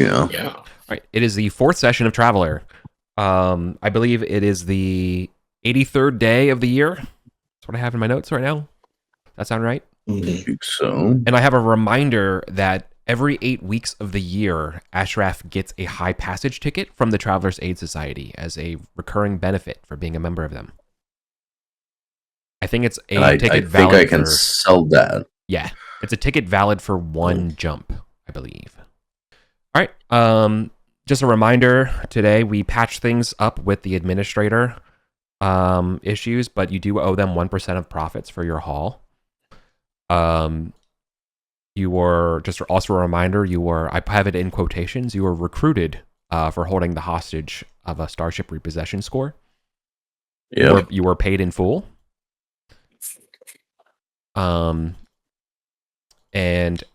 Yeah. Yeah. All right. It is the 4th session of Traveler. I believe it is the 83rd day of the year. That's what I have in my notes right now. That sound right? I think so. And I have a reminder that every 8 weeks of the year, Ashraf gets a high passage ticket from the Travelers Aid Society as a recurring benefit for being a member of them. I think it's a ticket valid. I think I can sell that. Yeah, it's a ticket valid for 1 jump, I believe. All right. Just a reminder, today we patched things up with the administrator issues, but you do owe them 1% of profits for your haul. You were, just also a reminder, I have it in quotations, you were recruited for holding the hostage of a Starship repossession score. Yeah. You were paid in full. And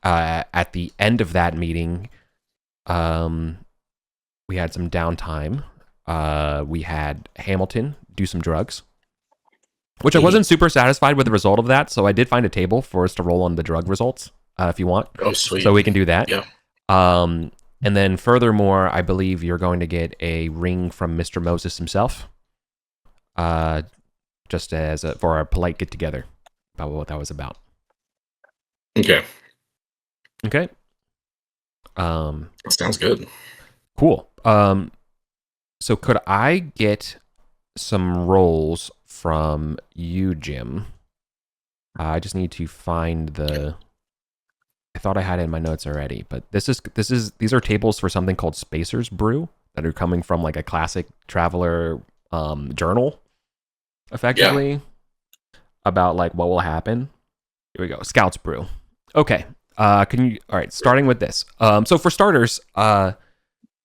at the end of that meeting, we had some downtime. We had Hamilton do some drugs, which I wasn't super satisfied with the result of that, so I did find a table for us to roll on the drug results, if you want. Oh, sweet. So we can do that. Yeah. And then furthermore, I believe you're going to get a ring from Mr. Moses himself, just for a polite get-together about what that was about. Okay. Okay. Sounds good. Cool. So could I get some rolls from you, Jim? I just need to find I thought I had it in my notes already, but these are tables for something called Spacer's Brew that are coming from like a classic Traveler journal, effectively, about like what will happen. Here we go. Scout's Brew. Okay. All right, starting with this. So for starters,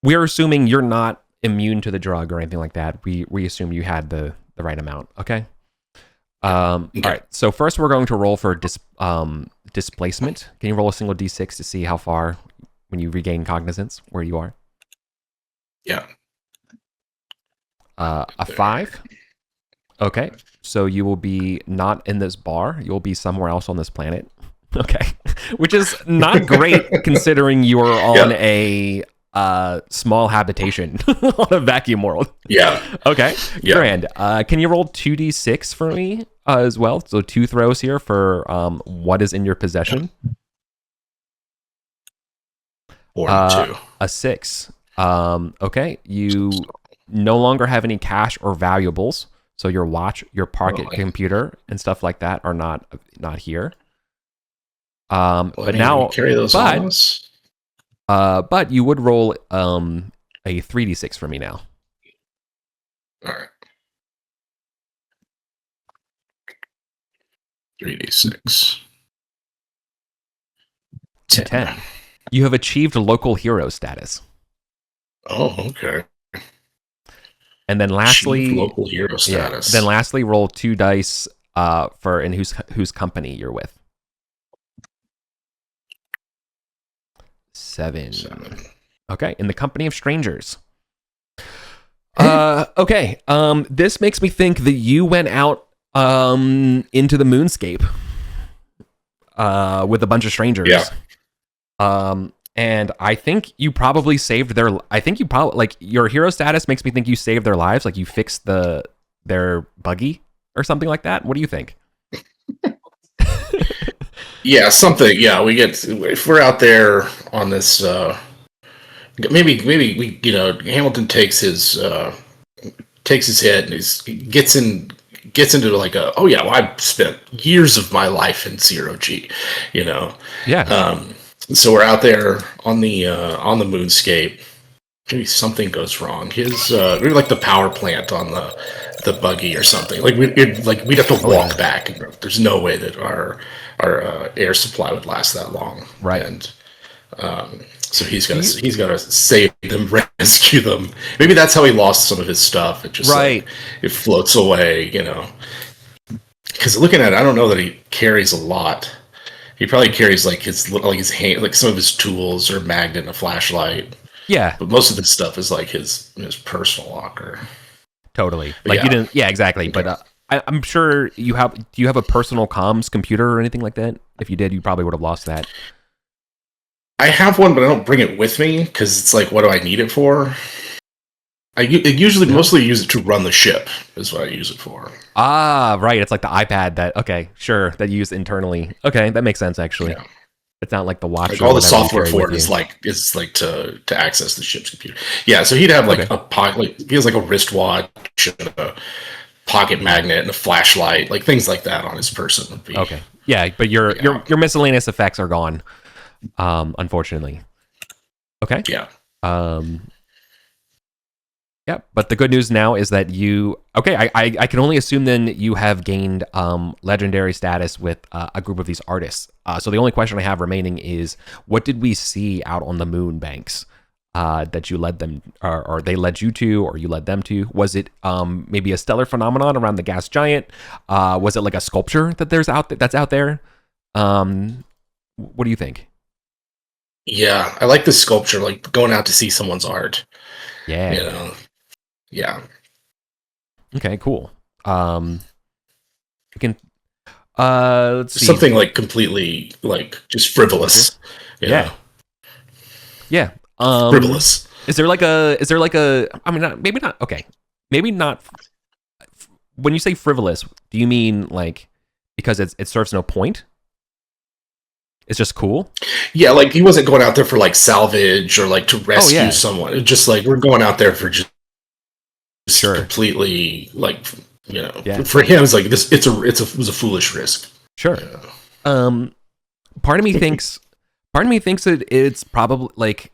we're assuming you're not immune to the drug or anything like that. We assume you had the right amount. Okay. All right. So first, we're going to roll for displacement. Can you roll a single d6 to see how far, when you regain cognizance, where you are? Yeah. A 5. Okay. So you will be not in this bar. You'll be somewhere else on this planet. Okay. Which is not great considering you are on a small habitation on a vacuum world. Yeah. Okay. Yeah. Grand. Can you roll 2d6 for me as well? So 2 throws here for what is in your possession. 42. A 6. Okay. You no longer have any cash or valuables. So your watch, your pocket computer, and stuff like that are not here. But now carry those on us. But you would roll a 3d6 for me now. All right. 3d6. 10. You have achieved local hero status. Oh, okay. And then lastly, Achieved local hero status. Then lastly, roll 2 dice for in whose company you're with. 7. Okay, in the company of strangers. Okay. This makes me think that you went out into the moonscape with a bunch of strangers. Yeah. And I think you probably saved their. I think you probably, like, your hero status makes me think you saved their lives. Like you fixed their buggy or something like that. What do you think? Yeah, something. Yeah, if we're out there on this, maybe we, Hamilton takes his hit and he gets into like I spent years of my life in 0G, Yeah. So we're out there on the moonscape. Maybe something goes wrong. Maybe like the power plant on the buggy or something. Like we'd have to walk back. There's no way that our air supply would last that long. Right. And so he's got to save them, rescue them. Maybe that's how he lost some of his stuff. It just it floats away, Because looking at it, I don't know that he carries a lot. He probably carries like his hand, like some of his tools or a magnet and a flashlight. Yeah. But most of this stuff is like his personal locker. Totally. Like you didn't. Yeah, exactly. Okay. But I'm sure you have. Do you have a personal comms computer or anything like that? If you did, you probably would have lost that. I have one, but I don't bring it with me because it's like, what do I need it for? I usually mostly use it to run the ship. Is what I use it for. Ah, right. It's like the iPad that that you use internally. Okay, that makes sense actually. Yeah. It's not like the watch. Like all the software for it is like to access the ship's computer. Yeah, so he'd have like a pocket. Like he has like a wristwatch, and a pocket magnet, and a flashlight, like things like that on his person would be. Okay. Yeah, but your miscellaneous effects are gone, unfortunately. Okay. Yeah. Yeah, but the good news now is that I can only assume then you have gained legendary status with a group of these artists. So the only question I have remaining is, what did we see out on the moon banks that you led them, or they led you to, or you led them to? Was it maybe a stellar phenomenon around the gas giant? Was it like a sculpture that's out there? What do you think? Yeah, I like the sculpture, like going out to see someone's art. Yeah. You know? Yeah. Okay, cool. We can let's see. Something like completely like just frivolous. Yeah. Yeah. Frivolous. Is there like a I mean maybe not okay. Maybe not when you say frivolous, do you mean like because it serves no point? It's just cool? Yeah, like he wasn't going out there for like salvage or like to rescue someone. It's just like we're going out there for just completely like for him it's like this it was a foolish risk. Sure. Part of me thinks that it's probably like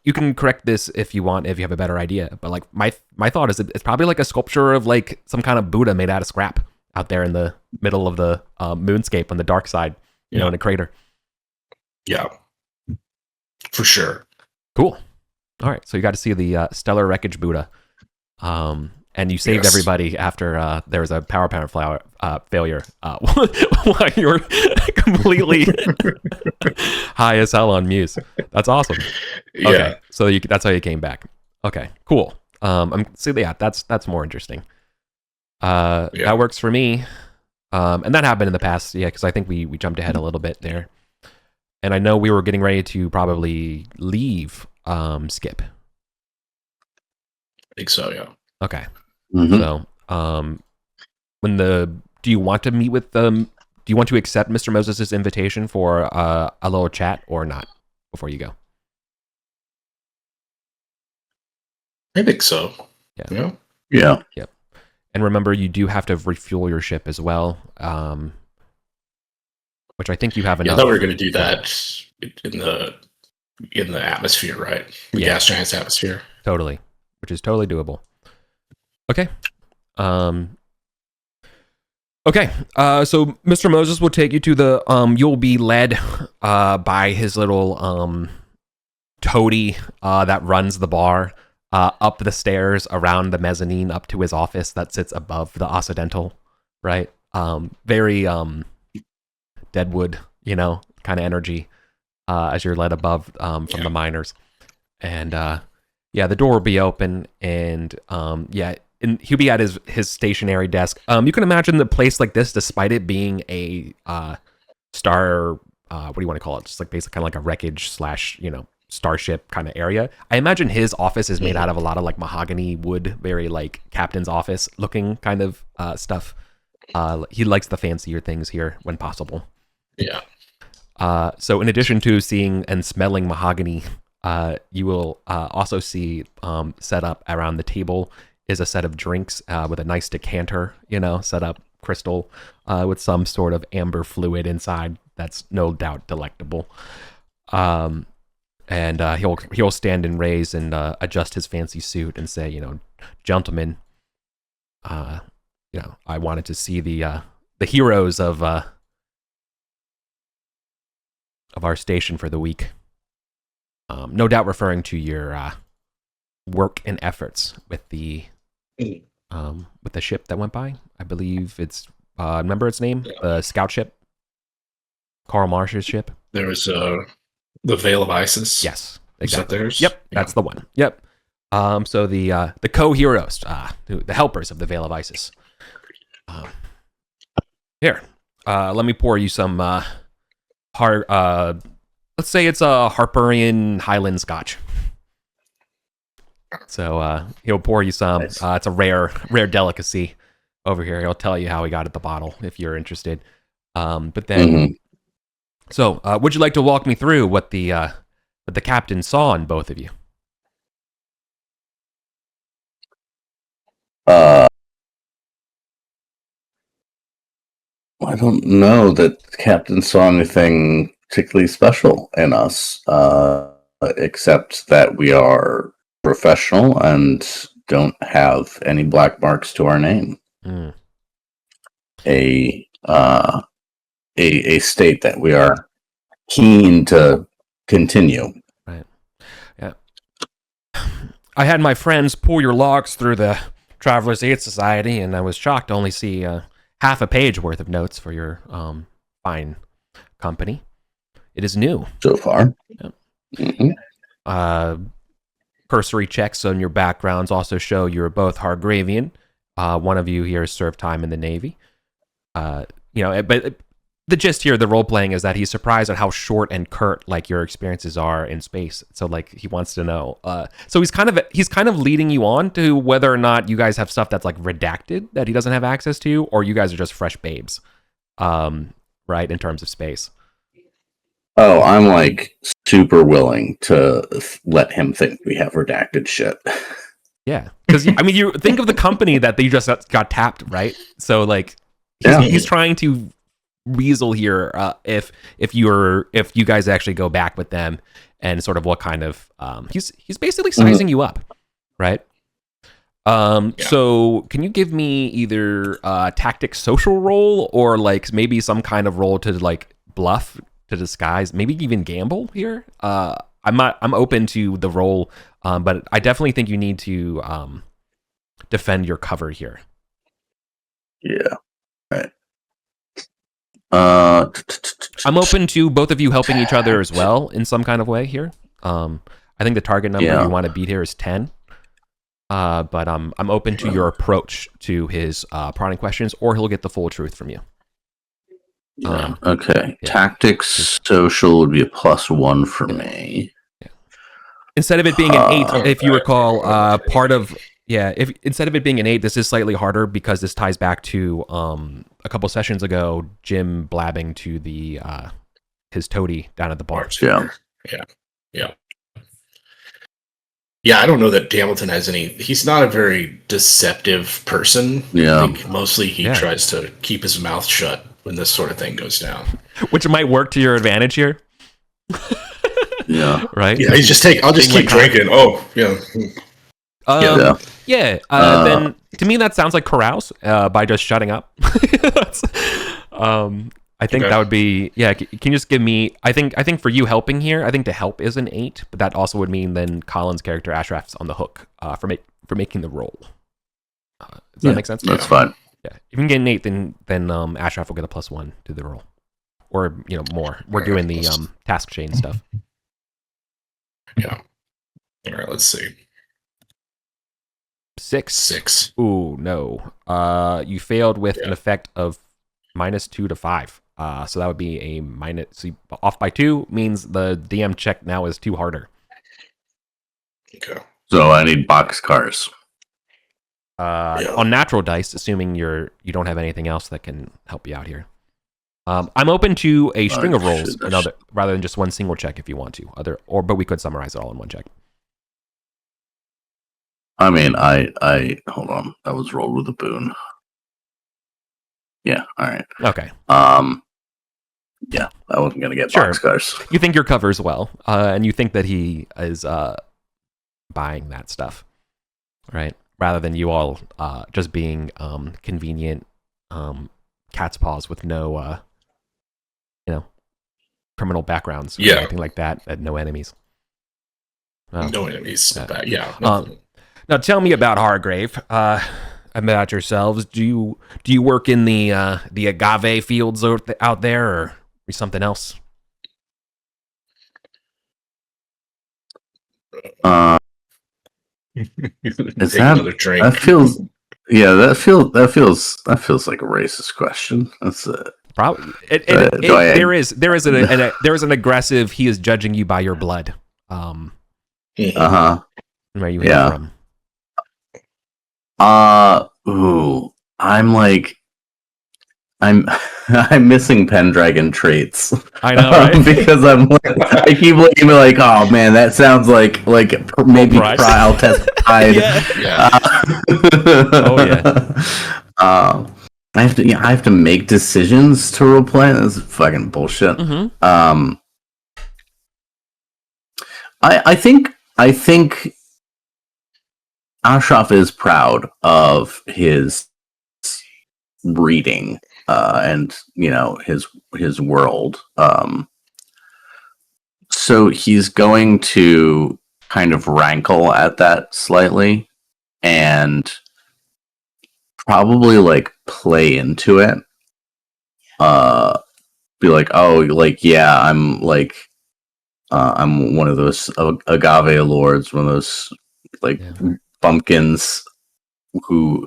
you can correct this if you want, if you have a better idea, but like my thought is that it's probably like a sculpture of like some kind of Buddha made out of scrap out there in the middle of the moonscape on the dark side, in a crater. Yeah, for sure. Cool. All right, so you got to see the stellar wreckage Buddha, and you saved everybody after there was a power plant failure while you were completely high as hell on Muse. That's awesome. Okay, so that's how you came back. Okay, cool. That's more interesting. That works for me. And that happened in the past, because I think we jumped ahead a little bit there. And I know we were getting ready to probably leave Skip. I think so, yeah. Okay. Mm-hmm. So, do you want to meet with them? Do you want to accept Mr. Moses' invitation for a little chat or not before you go? I think so. Yeah. Yeah. Yep. And remember, you do have to refuel your ship as well, which I think you have enough. Yeah, I thought we were going to do that in the atmosphere, right? The gas giant's atmosphere. Totally, which is totally doable. Okay. Okay. So Mr. Moses will take you to the. You'll be led by his little toady that runs the bar. Up the stairs, around the mezzanine, up to his office that sits above the Occidental, right? Very Deadwood, kind of energy as you're led above from the miners. And the door will be open, and and he'll be at his stationary desk. You can imagine the place like this, despite it being a star, what do you want to call it? Just like basically kind of like a wreckage / starship kind of area. I imagine his office is made out of a lot of like mahogany wood, very like captain's office looking kind of stuff. He likes the fancier things here when possible. Yeah. So in addition to seeing and smelling mahogany, you will also see set up around the table is a set of drinks with a nice decanter, set up crystal with some sort of amber fluid inside. That's no doubt delectable. And he'll stand and raise and adjust his fancy suit and say, gentlemen, I wanted to see the heroes of our station for the week. No doubt referring to your work and efforts with the ship that went by. I believe it's remember its name, the scout ship, Karl Marsh's ship. There was the Veil of Isis. Yes, exactly. Theirs? Yep, that's the one. Yep. So the co-heroes, the helpers of the Veil of Isis. Here, let me pour you some hard let's say it's a Harperian Highland Scotch. So he'll pour you some. Nice. It's a rare delicacy over here. He'll tell you how he got at the bottle if you're interested. But then, so would you like to walk me through what the captain saw in both of you? I don't know that the captain saw anything particularly special in us, except that we are professional and don't have any black marks to our name. Mm. A state that we are keen to continue. Right. Yeah. I had my friends pull your logs through the Traveler's Aid Society, and I was shocked to only see half a page worth of notes for your fine company. It is new So far. Yeah. Cursory checks on your backgrounds also show you're both Hargravian. One of you here has served time in the Navy. But the gist here, the role playing, is that he's surprised at how short and curt like your experiences are in space. So like he wants to know. So he's kind of leading you on to whether or not you guys have stuff that's like redacted that he doesn't have access to, or you guys are just fresh babes, right? In terms of space. Oh, I'm like super willing to let him think we have redacted shit. Yeah, because I mean, you think of the company that they just got tapped, right? So like, he's trying to weasel here if you guys actually go back with them, and sort of what kind of he's basically sizing you up, right? So can you give me either tactic social roll or like maybe some kind of roll to like bluff, to disguise, maybe even gamble here? I'm open to the roll, but I definitely think you need to defend your cover here. Yeah. Right. I'm open to both of you helping each other as well in some kind of way here. I think the target number you want to beat here is 10. But I'm open to your approach to his prodding questions, or he'll get the full truth from you. Okay. Yeah. Tactics social would be a +1 for me. Yeah. Instead of it being an 8, if you recall, if instead of it being an 8, this is slightly harder because this ties back to a couple sessions ago, Jim blabbing to the his toady down at the bar. Yeah, I don't know that Hamilton has any. He's not a very deceptive person. Yeah. I think mostly he tries to keep his mouth shut when this sort of thing goes down. Which might work to your advantage here. Yeah. Right? Yeah, I'll just keep drinking. Oh, yeah. Then to me that sounds like carouse by just shutting up. I think that would be Can you just give me? I think for you helping here, I think to help is an 8, but that also would mean then Colin's character Ashraf's on the hook for making the roll. Does that make sense? That's fine. Yeah, if you can get an 8, then Ashraf will get a +1 to the roll, or more. We're doing the task chain stuff. Yeah. All right. Let's see. 6. Ooh, no. You failed with an effect of -2 to 5. So that would be a minus. So off by 2 means the DM check now is 2 harder. Okay. So I need boxcars. On natural dice, assuming you don't have anything else that can help you out here. I'm open to a string of rolls, rather than just one single check if you want to. But we could summarize it all in one check. I mean, I hold on. That was rolled with a boon. Yeah. All right. Okay. Yeah, I wasn't gonna get boxcars. You think your covers well, and you think that he is buying that stuff, right? Rather than you all just being convenient cat's paws with no, criminal backgrounds or anything like that, and no enemies. No enemies. Now tell me about Hargrave. About yourselves. Do you work in the agave fields out there, or something else? Is that another drink? That feels like a racist question. That's it. Probably. There is an aggressive. He is judging you by your blood. Where you hail from? Ooh, I'm missing pendragon traits. I know, right? Because I keep looking at like, oh man, that sounds like maybe I'll test pride. Yeah. Oh yeah. I have to make decisions to roleplay. This is fucking bullshit. Mm-hmm. I think Ashraf is proud of his reading and his world. So he's going to kind of rankle at that slightly and probably like play into it. Be like, oh, like yeah, I'm like I'm one of those agave lords, one of those like bumpkins who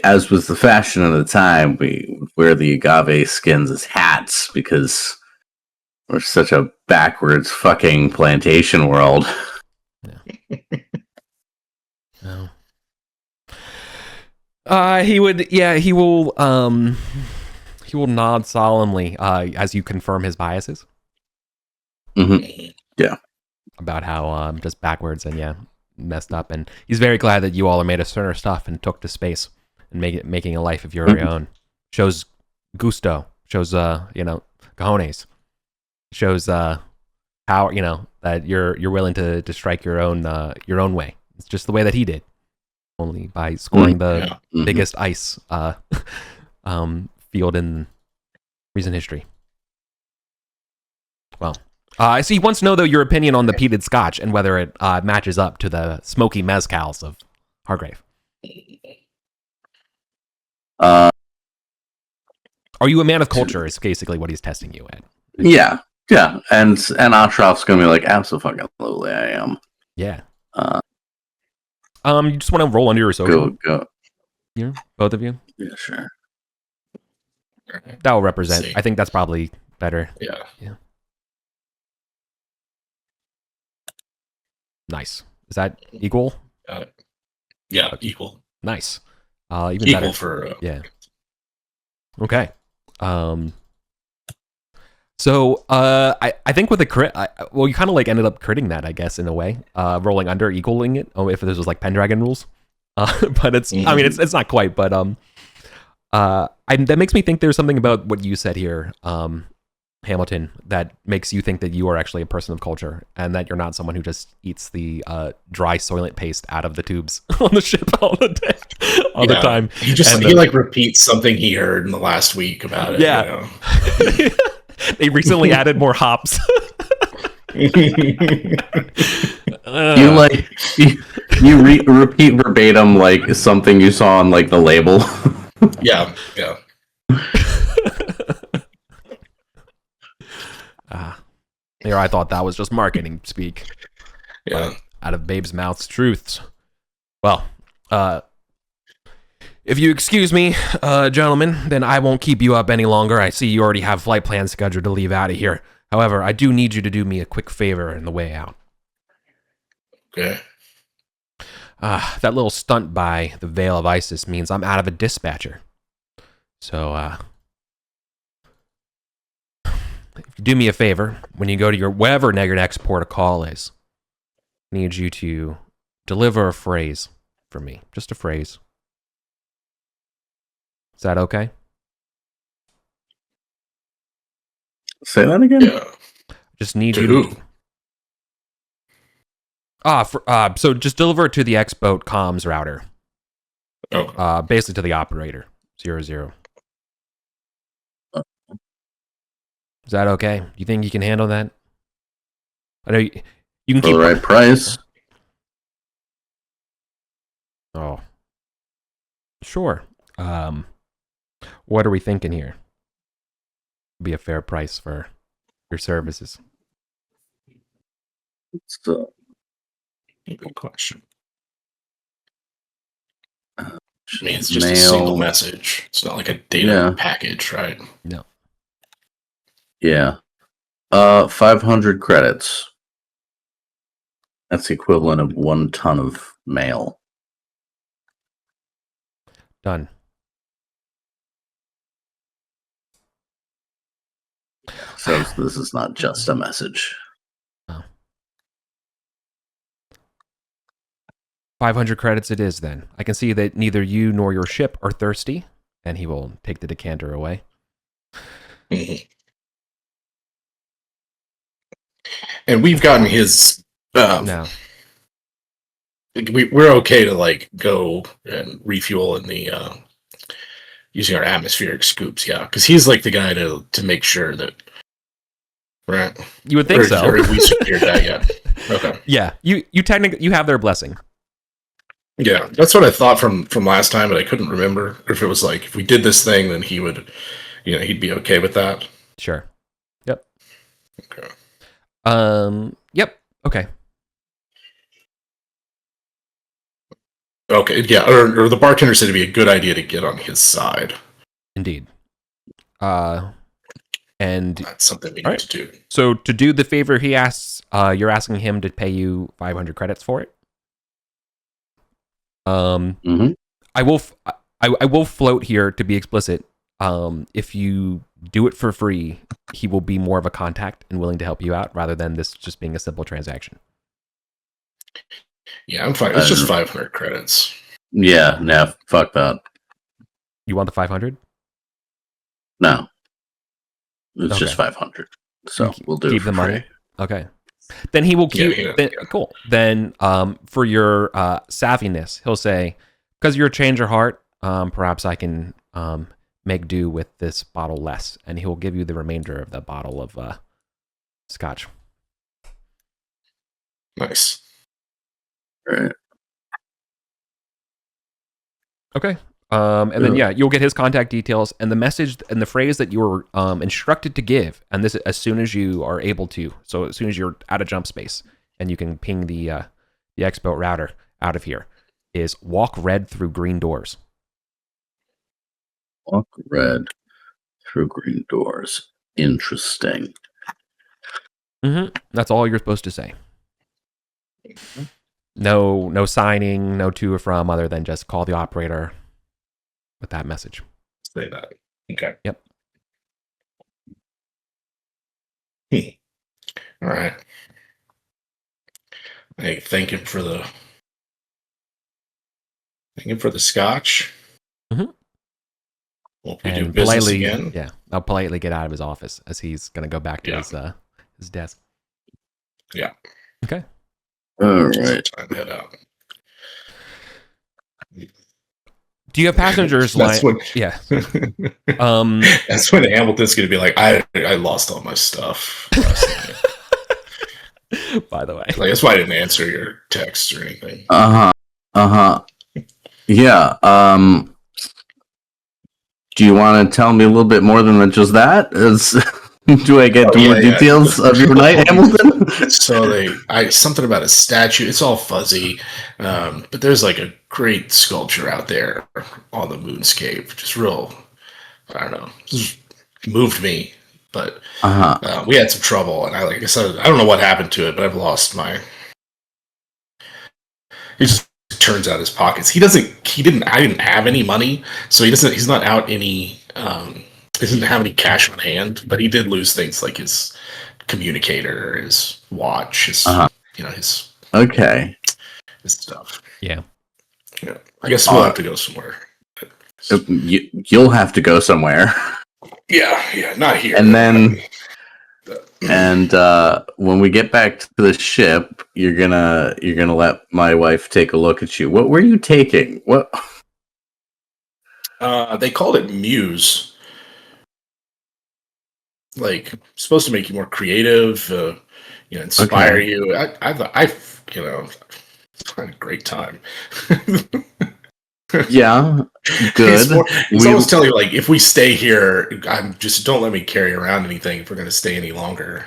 as was the fashion of the time, we wear the agave skins as hats because we're such a backwards fucking plantation world. No. He will nod solemnly as you confirm his biases. Mm-hmm. Yeah. About how just backwards and messed up, and he's very glad that you all are made of sterner stuff and took to space and making a life of your own. Shows gusto, shows cojones, shows how that you're willing to strike your own way. It's just the way that he did, only by scoring the biggest ice field in recent history. Well, so he wants to know, though, your opinion on the peated scotch and whether it matches up to the smoky mezcals of Hargrave. Are you a man of culture is basically what he's testing you at. Yeah. And Ashraf's going to be like, absolutely, I am. Yeah. You just want to roll under your social? Go. Yeah, both of you? Yeah, sure. That will represent. I think that's probably better. Yeah. Nice. Is that equal? Yeah, equal. Nice. Even equal better. For yeah. Okay. So I think with the crit, you kind of like ended up critting that, I guess, in a way, rolling under, equaling it. Oh, if this was like pendragon rules, but it's. I mean, it's not quite, but that makes me think there's something about what you said here, Hamilton, that makes you think that you are actually a person of culture and that you're not someone who just eats the dry soylent paste out of the tubes on the ship all the time. He like repeats something he heard in the last week about it. Yeah. They recently added more hops. You repeat verbatim like something you saw on like the label. Yeah. Here, I thought that was just marketing speak. Yeah. Out of babes' mouths, truths. Well, if you excuse me, gentlemen, then I won't keep you up any longer. I see you already have flight plans scheduled to leave out of here. However, I do need you to do me a quick favor on the way out. Okay. That little stunt by the Veil of Isis means I'm out of a dispatcher. So, if you do me a favor, when you go to your wherever your next port of call is, I need you to deliver a phrase for me. Just a phrase. Is that okay? Say that again? Yeah. Just need you to... so just deliver it to the X-Boat comms router. Oh. Basically to the operator. 00. Is that okay? Do you think you can handle that? I know you can For keep the right price. Oh. Sure. What are we thinking here? Be a fair price for your services. It's good question. I mean, it's just a single message. It's not like a data package, right? No. Yeah. 500 credits. That's the equivalent of 1 ton of mail. Done. So this is not just a message. Oh. 500 credits it is then. I can see that neither you nor your ship are thirsty, and he will take the decanter away. And we've gotten his... No. We're okay to like go and refuel in the using our atmospheric scoops, yeah, because he's like the guy to make sure that, right? You would think so. Or have we secured that yet? Okay. Yeah, you technically you have their blessing. Yeah, that's what I thought from last time, but I couldn't remember if it was like if we did this thing, then he would, he'd be okay with that. Sure. Yep. Okay. Yep. Okay. Okay, yeah, or the bartender said it'd be a good idea to get on his side. Indeed. And that's something we need to do. So to do the favor he asks, you're asking him to pay you 500 credits for it. I will float here to be explicit. If you do it for free, he will be more of a contact and willing to help you out rather than this just being a simple transaction. Yeah, I'm fine. It's just 500 credits. Yeah, nah, fuck that. You want the 500? No. It's just 500. So we'll do keep it for the money. free. Okay. Then he will keep. Cool. Then, for your savviness, he'll say, "Because you're a change of heart, perhaps I can make do with this bottle less," and he will give you the remainder of the bottle of scotch. Nice. Right. Okay. And then you'll get his contact details and the message and the phrase that you were instructed to give, and this as soon as you are able to. So as soon as you're out of jump space and you can ping the X-Boat router out of here, is walk red through green doors. Walk red through green doors. Interesting. That's all you're supposed to say. No signing, no to or from, other than just call the operator with that message. Say that. Okay. Yep. All right. I thank him for the scotch. Hope we do business again. Yeah, I'll politely get out of his office as he's going to go back to his desk. Yeah. Okay. All right. Time to head out. Do you have passengers? Yeah. That's when Hamilton's going to be like, I lost all my stuff last night. By the way, like, that's why I didn't answer your text or anything. Yeah. Do you want to tell me a little bit more than just that? Do I get more details of your night, Hamilton? So something about a statue. It's all fuzzy, but there's like a great sculpture out there on the moonscape. Just real, I don't know, just moved me. But we had some trouble, and like I said, I don't know what happened to it, but I've lost my. He just turns out his pockets. I didn't have any money, so he's not out any. He doesn't have any cash on hand, but he did lose things like his communicator, his watch, his his stuff. Yeah. I guess we'll have to go somewhere. You'll have to go somewhere. Yeah, not here. And then, when we get back to the ship, you're gonna let my wife take a look at you. What were you taking? What? They called it Muse. Like, supposed to make you more creative, inspire you. I had a great time. Yeah, good. He's always telling you, like, if we stay here, don't let me carry around anything if we're going to stay any longer.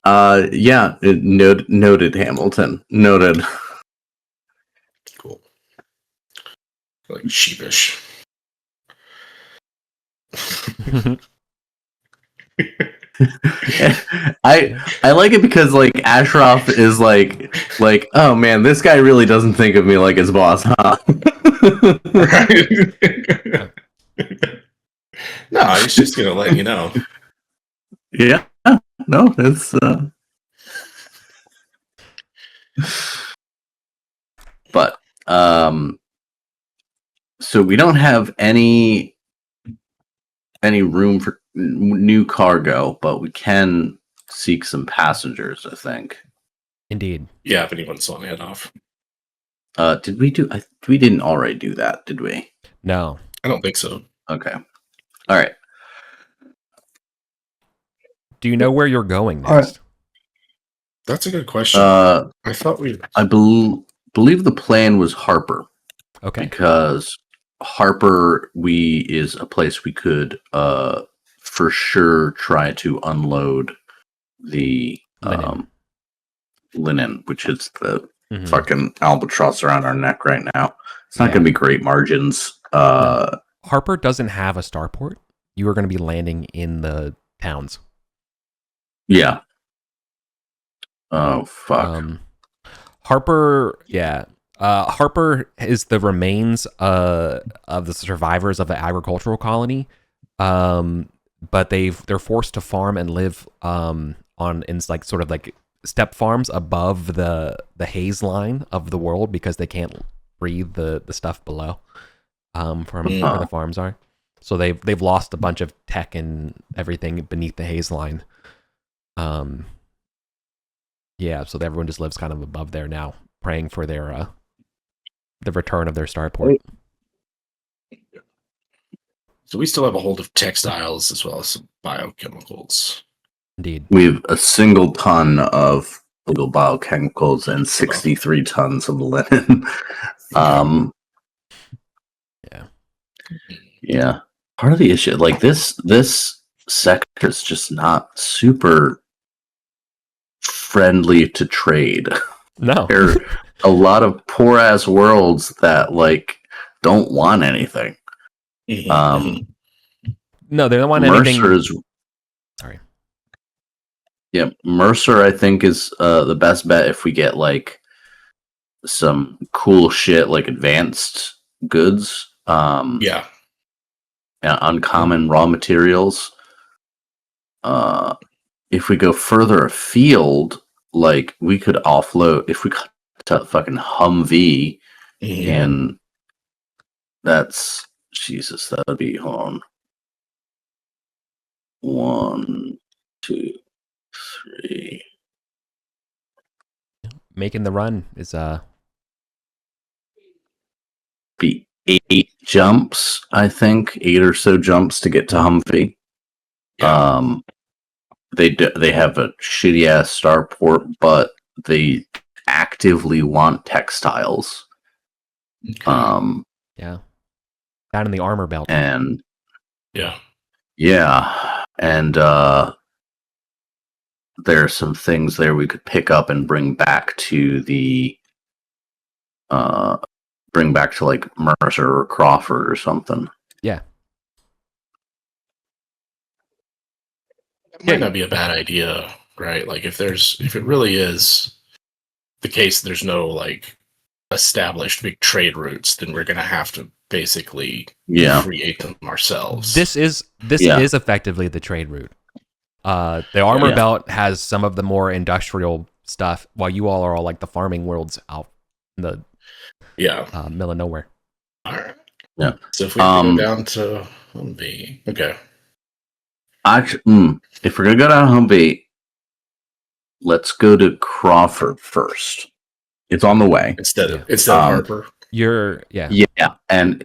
Noted, Hamilton. Noted. like sheepish. I like it because like Ashraf is like oh man, this guy really doesn't think of me like his boss, huh? Right. No, he's just gonna let you know. Yeah, no, it's but so we don't have any room for new cargo, but we can seek some passengers, I think. Indeed. Yeah, if anyone's on head off. Did we do? We didn't already do that, did we? No. I don't think so. Okay. All right. Do you know where you're going All right. next? That's a good question. I thought I believe the plan was Harper. Okay. Because Harper is a place we could for sure try to unload the linen, which is the fucking albatross around our neck right now. It's not going to be great margins. No. Harper doesn't have a starport. You are going to be landing in the towns. Yeah. Oh fuck. Harper, yeah. Harper is the remains of the survivors of the agricultural colony, but they're forced to farm and live in like sort of like step farms above the haze line of the world because they can't breathe the stuff below where the farms are. So they've lost a bunch of tech and everything beneath the haze line. Yeah, so everyone just lives kind of above there now, praying for their the return of their starport. So we still have a hold of textiles as well as some biochemicals. Indeed. We have a single ton of illegal biochemicals and 63 tons of linen. Yeah. Part of the issue, like this sector is just not super friendly to trade. No. There are a lot of poor ass worlds that like don't want anything. No, they don't want anything. Sorry. Yeah, Mercer I think is the best bet if we get like some cool shit like advanced goods. Yeah. And uncommon raw materials. If we go further afield, like we could offload if we got to fucking Humvee, and that's Jesus. That would be hold on. 1, 2, 3. Making the run is Be 8 jumps, I think, 8 or so jumps to get to Humvee. Yeah. They have a shitty ass starport, but they actively want textiles. yeah, down in the armor belt, and yeah, and there are some things there we could pick up and bring back to the like Mercer or Crawford or something. Yeah. It might not be a bad idea, right? Like if it really is the case there's no like established big trade routes, then we're gonna have to basically create them ourselves. This is effectively the trade route. The armor belt has some of the more industrial stuff, while you all are all like the farming worlds out in the middle of nowhere. All right. Yeah. So if we go down to Humvee, okay. Actually, if we're gonna go down Humvee, let's go to Crawford first. It's on the way instead of Harper. And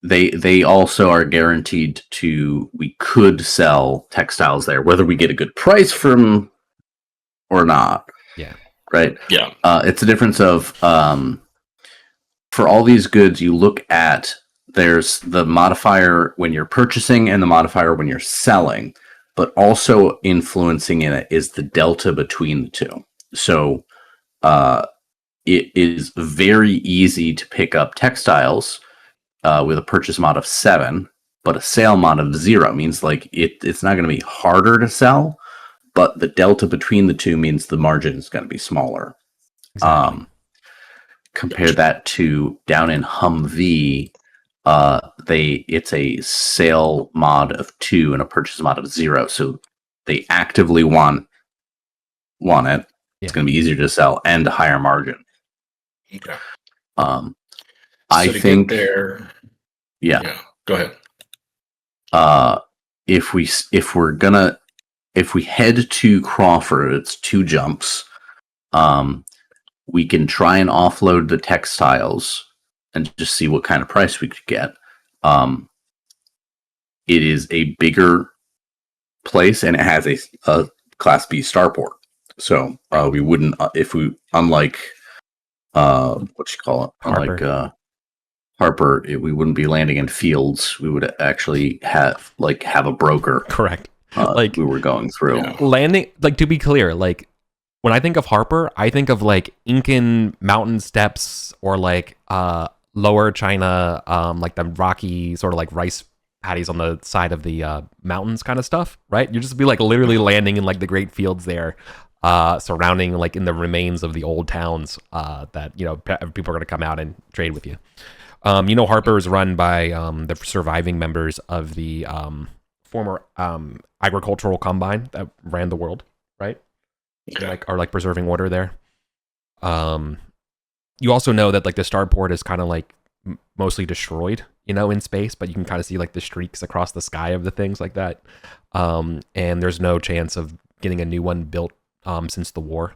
they also are guaranteed to. We could sell textiles there, whether we get a good price from or not. Yeah. Right. Yeah. It's a difference of for all these goods, you look at. There's the modifier when you're purchasing and the modifier when you're selling, but also influencing in it is the delta between the two. So it is very easy to pick up textiles with a purchase mod of 7, but a sale mod of 0 means like it's not going to be harder to sell, but the delta between the two means the margin is going to be smaller. Exactly. Compare that to down in Humvee, it's a sale mod of 2 and a purchase mod of 0, so they actively want it. It's going to be easier to sell and a higher margin. Okay. I think there. Yeah. Go ahead. If we head to Crawford, it's 2 jumps. We can try and offload the textiles and just see what kind of price we could get. It is a bigger place and it has a Class B starport. So we wouldn't, unlike Harper. Harper, we wouldn't be landing in fields. We would actually have a broker. Correct. We were going through landing. Like, to be clear, like when I think of Harper, I think of like Incan mountain steppes or like lower China, like the rocky sort of like rice paddies on the side of the mountains kind of stuff, right? You just be like literally landing in like the great fields there, surrounding like in the remains of the old towns that people are going to come out and trade with you. Harper is run by the surviving members of the former agricultural combine that ran the world, right? Okay. Are preserving order there. You also know that like the starport is kind of like mostly destroyed, in space, but you can kind of see like the streaks across the sky of the things like that. And there's no chance of getting a new one built since the war,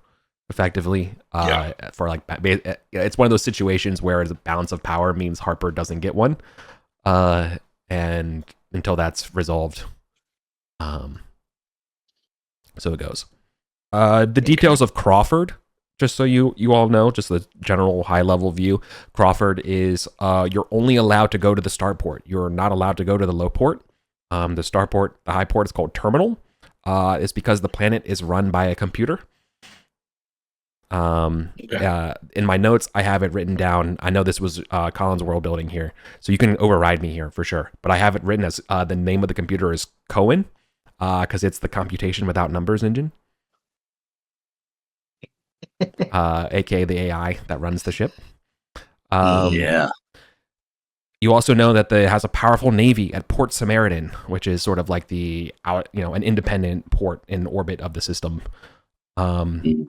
effectively. For like, it's one of those situations where the balance of power means Harper doesn't get one, and until that's resolved. So it goes. The details of Crawford, just so you all know, just the general high level view. Crawford is you're only allowed to go to the starport. You're not allowed to go to the low port. The starport, the high port is called Terminal. It's because the planet is run by a computer. In my notes, I have it written down. I know this was Colin's world building here, so you can override me here for sure. But I have it written as the name of the computer is Cohen, because it's the computation without numbers engine. aka the AI that runs the ship. Yeah. You also know that it has a powerful navy at Port Samaritan, which is sort of like an independent port in orbit of the system. That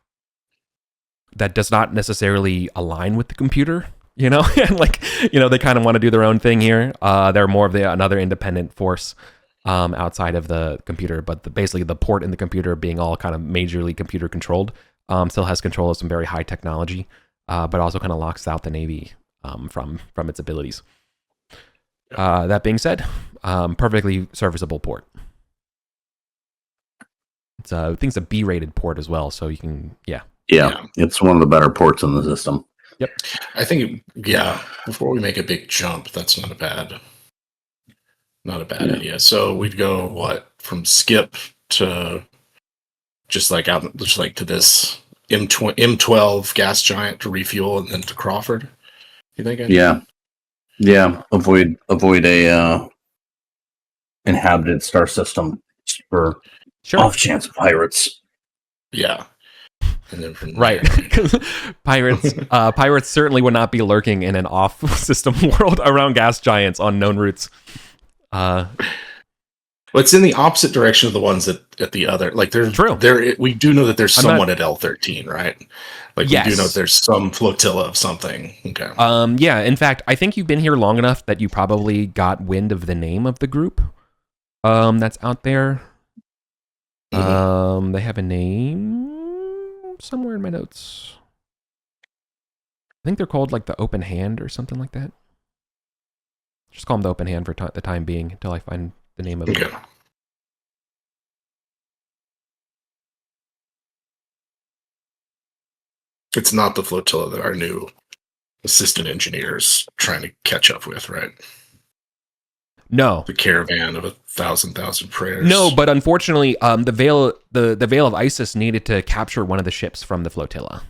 does not necessarily align with the computer, and they kind of want to do their own thing here. They're more of another independent force outside of the computer, but basically the port and the computer being all kind of majorly computer controlled. Still has control of some very high technology, but also kind of locks out the Navy from its abilities. That being said, perfectly serviceable port. I think it's a B-rated port as well, so you can, yeah. It's one of the better ports in the system. Yep. I think, before we make a big jump, that's not a bad idea. So we'd go, from Skip to... just like to this M12 gas giant to refuel and then to Crawford. You think? Yeah. Avoid a inhabited star system for off chance pirates. Yeah. And then from right, pirates certainly would not be lurking in an off system world around gas giants on known routes. Well, it's in the opposite direction of the ones at the other. Like, there's true. We do know that there's someone at L13, right? Like, yes. We do know that there's some flotilla of something. Okay. Yeah. In fact, I think you've been here long enough that you probably got wind of the name of the group. That's out there. They have a name somewhere in my notes. I think they're called like the Open Hand or something like that. Just call them the Open Hand for the time being until I find the name of it. Okay. It's not the flotilla that our new assistant engineers trying to catch up with, right? No. The caravan of 1,000 prayers. No, but unfortunately, the Veil of Isis needed to capture one of the ships from the flotilla.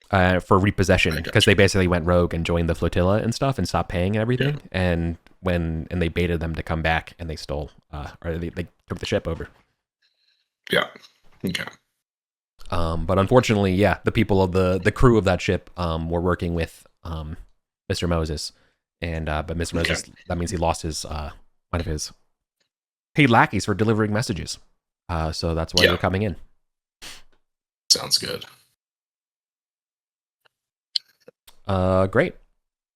for repossession because they basically went rogue and joined the flotilla and stuff and stopped paying and everything. Yeah. And they baited them to come back and they stole or they took the ship over. Yeah. Okay. But unfortunately, the people of the crew of that ship were working with Mr. Moses, and but Mr. Moses, that means he lost his one of his paid lackeys for delivering messages. So that's why they're coming in. Sounds good. Great.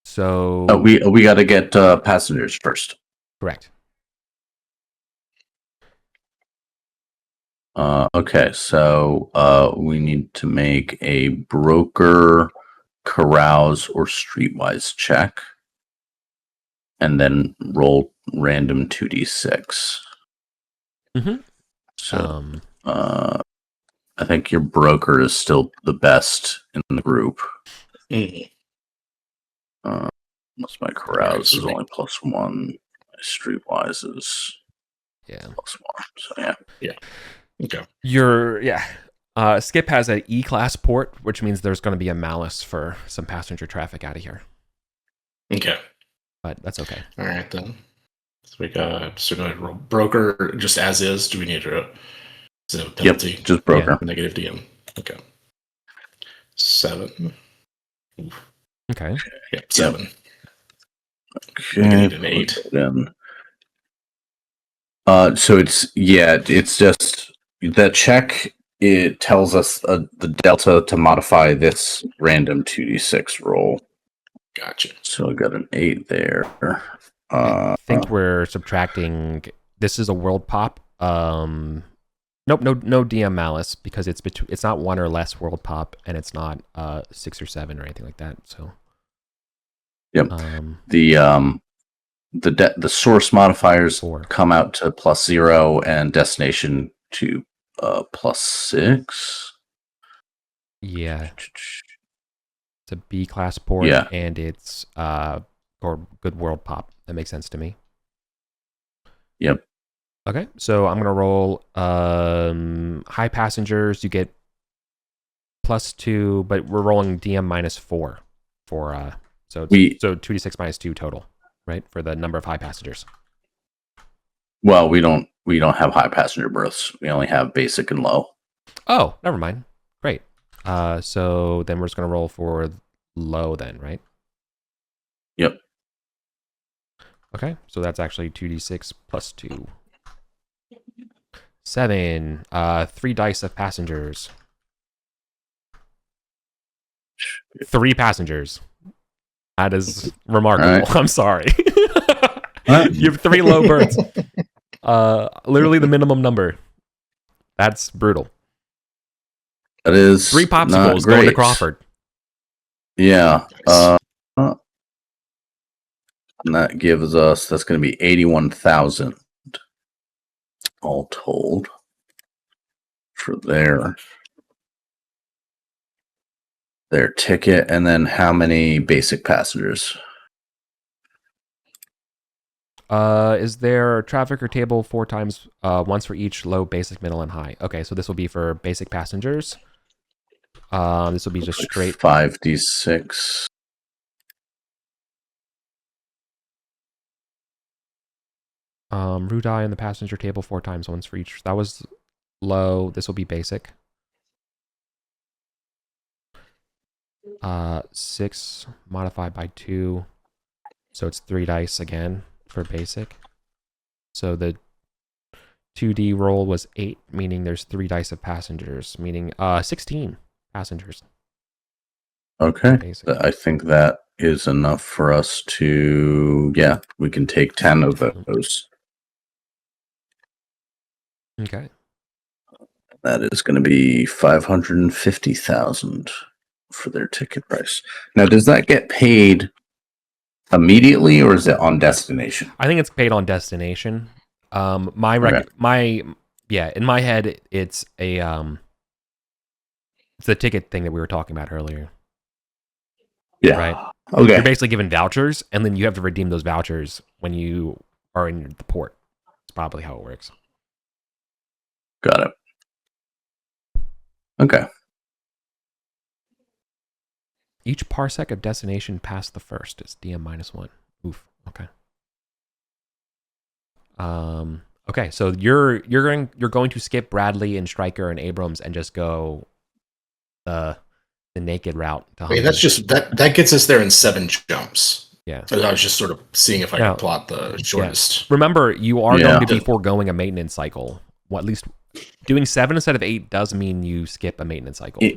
So we got to get passengers first. Correct. Okay, so we need to make a broker, carouse, or streetwise check, and then roll random 2d6. Mm-hmm. So, I think your broker is still the best in the group. What's my carouse is only +1. My streetwise is +1. So yeah. Okay. Skip has an E-class port, which means there's going to be a malice for some passenger traffic out of here. Okay. But that's okay. All right, then. So we got broker just as is. Do we need to... Is it a penalty? Yep, just broker. Yeah. Negative DM. Okay. 7. Okay. Yeah, 7. Okay. Negative 8. So it's just the check. It tells us the delta to modify this random 2d6 roll. Gotcha. So I got an 8 there. I think we're subtracting. This is a world pop. Nope, no DM malice because it's not 1 or less world pop, and it's not 6 or 7 or anything like that. So. Yep. The source modifiers 4. come out to +0 and destination to +6. Yeah. It's a B class port and it's or good world pop. That makes sense to me. Yep. Okay, so I'm gonna roll high passengers. You get +2, but we're rolling DM -4 for so 2d6 -2 total, right? For the number of high passengers. Well, we don't have high passenger berths. We only have basic and low. Oh, never mind. Great. So then we're just gonna roll for low then, right? Yep. Okay, so that's actually 2d6 +2. 7. 3 dice of passengers. 3 passengers. That is remarkable. Right. I'm sorry. You have 3 low berths. Literally the minimum number. That's brutal. That is 3 popsicles going to Crawford. Yeah. And that gives us, that's going to be 81,000 all told for their ticket. And then how many basic passengers? Is there traffic or table 4 times, once for each low, basic, middle, and high? Okay, so this will be for basic passengers. This will be just straight 5d6. Root eye on the passenger table 4 times, once for each. That was low. This will be basic. 6 modified by 2, so it's 3 dice again for basic. So the 2D roll was 8, meaning there's 3 dice of passengers, meaning 16 passengers. Okay, basic. I think that is enough for us to, we can take 10 of those. Okay. That is going to be 550,000 for their ticket price. Now, does that get paid immediately or is it on destination? I think it's paid on destination. In my head, it's a it's the ticket thing that we were talking about earlier. Yeah. Right. Okay. You're basically given vouchers, and then you have to redeem those vouchers when you are in the port. It's probably how it works. Got it. Okay. Each parsec of destination past the first is DM -1. Oof. Okay. Okay, so you're going to skip Bradley and Stryker and Abrams and just go the naked route to Humvee. I mean, that's just that gets us there in 7 jumps. Yeah. I was just sort of seeing if I could plot the shortest. Yeah. Remember, you are going to be foregoing a maintenance cycle. Well, at least doing 7 instead of 8 does mean you skip a maintenance cycle. So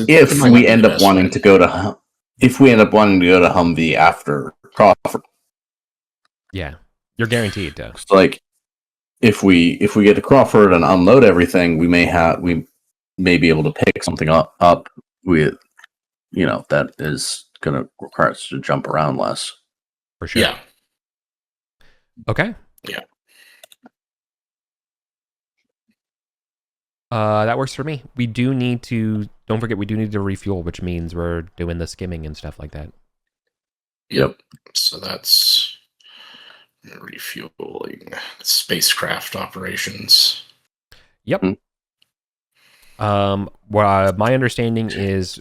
if we end up wanting to go to Humvee after Crawford. Yeah. You're guaranteed to. It's like if we get to Crawford and unload everything, we may be able to pick something up with, that is going to require us to jump around less. For sure. Yeah. Okay. Yeah. That works for me. Don't forget, we do need to refuel, which means we're doing the skimming and stuff like that. Yep. So that's refueling spacecraft operations. Yep. My understanding is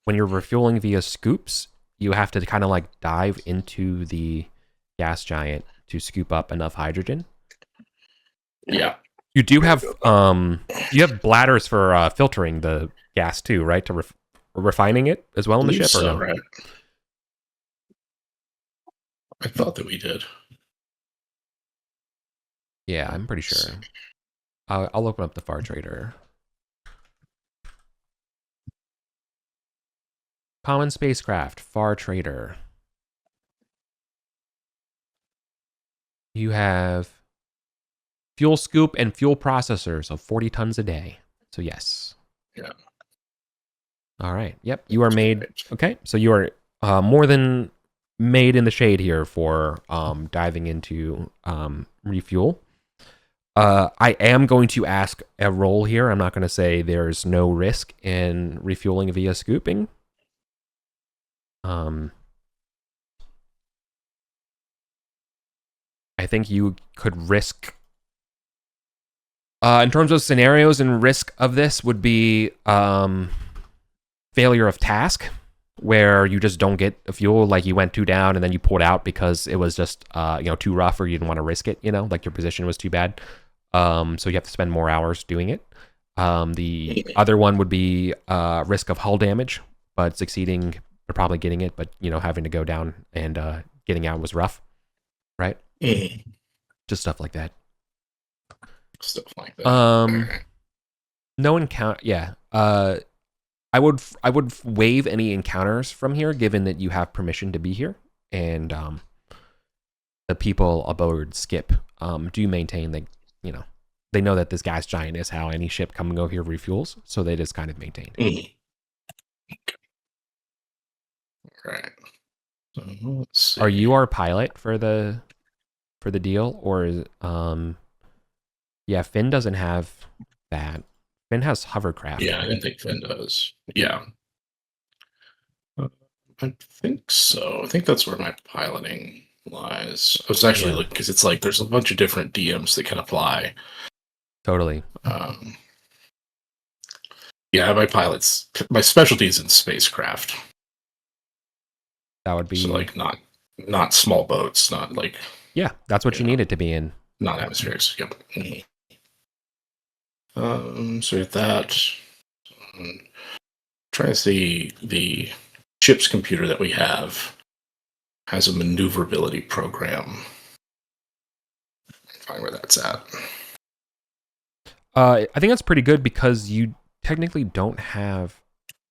when you're refueling via scoops, you have to kind of like dive into the gas giant to scoop up enough hydrogen. Yeah. You do have bladders for filtering the gas too, right? To refining it as well in the ship, or no? Right. I thought that we did. Yeah, I'm pretty sure. I'll open up the Far Trader. Common spacecraft, Far Trader. You have fuel scoop and fuel processors of 40 tons a day. So yes. Yeah. All right. Yep. You are made. Okay. So you are more than made in the shade here for diving into refuel. I am going to ask a roll here. I'm not going to say there's no risk in refueling via scooping. I think you could risk, in terms of scenarios and risk of this, would be failure of task, where you just don't get fuel, like you went 2 down and then you pulled out because it was just too rough, or you didn't want to risk it, like your position was too bad. So you have to spend more hours doing it. The other one would be risk of hull damage, but succeeding or probably getting it, but having to go down and getting out was rough, right? Just stuff like that. No encounter. Yeah. I would waive any encounters from here, given that you have permission to be here, and the people aboard Skip do maintain that they know that this gas giant is how any ship coming over here refuels, so they just kind of maintained. Right. So let's see. Are you our pilot for the deal, or yeah, Finn doesn't have that. Finn has hovercraft. Yeah, I didn't think Finn does. Yeah. I think so. I think that's where my piloting lies. I was actually looking, because it's like there's a bunch of different DMs that can apply. Totally. Yeah, my specialty is in spacecraft. That would be so like not small boats, not like that's what you need it to be in. Not atmospherics. Yep. So with that, trying to see the ship's computer that we have has a maneuverability program. Find where that's at. I think that's pretty good, because you technically don't have.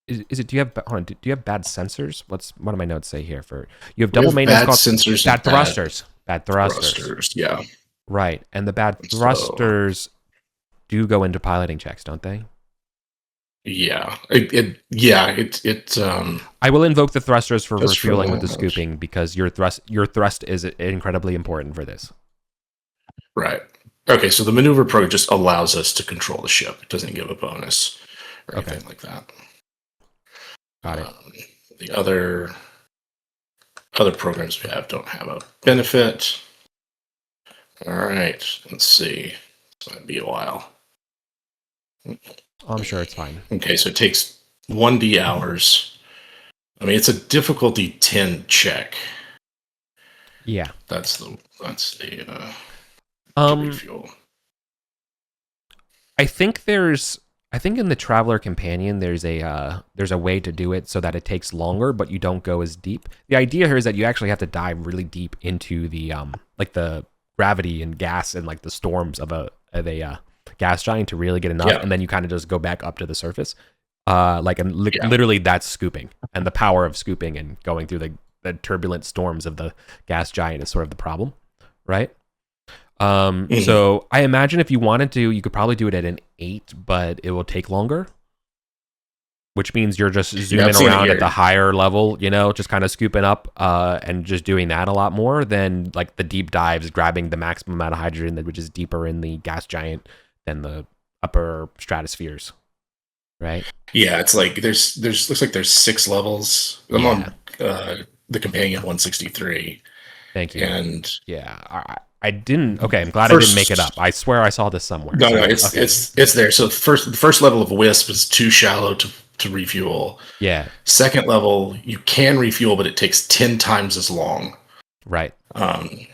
Is it? Do you have? Hold on. Do you have bad sensors? What do my notes say here? You have double maintenance bad sensors. Bad thrusters. Bad thrusters. Yeah. Right, and the bad thrusters do go into piloting checks, don't they? Yeah. I will invoke the thrusters for refueling with the scooping, because your thrust is incredibly important for this. Right. Okay, so the maneuver program just allows us to control the ship. It doesn't give a bonus or anything like that. Got it. The other programs we have don't have a benefit. All right, let's see. This might be a while. I'm sure it's fine. Okay, so it takes 1D hours. I mean, it's a difficulty 10 check. Yeah. That's the refuel. I think in the Traveler Companion there's a way to do it so that it takes longer, but you don't go as deep. The idea here is that you actually have to dive really deep into the like the gravity and gas and like the storms of a gas giant to really get enough, and then you kind of just go back up to the surface. Literally that's scooping, and the power of scooping and going through the turbulent storms of the gas giant is sort of the problem, right? So I imagine if you wanted to, you could probably do it at an 8, but it will take longer, which means you're just zooming around at the higher level, just kind of scooping up and just doing that a lot more than like the deep dives, grabbing the maximum amount of hydrogen, which is deeper in the gas giant than the upper stratospheres, right? Yeah, it's like there's looks like there's 6 levels. I'm on the companion 163. Thank you. And I didn't. Okay, I'm glad I didn't make it up. I swear I saw this somewhere. No, it's there. So the first level of Wisp is too shallow to refuel. Yeah. Second level, you can refuel, but it takes 10 times as long. Right. And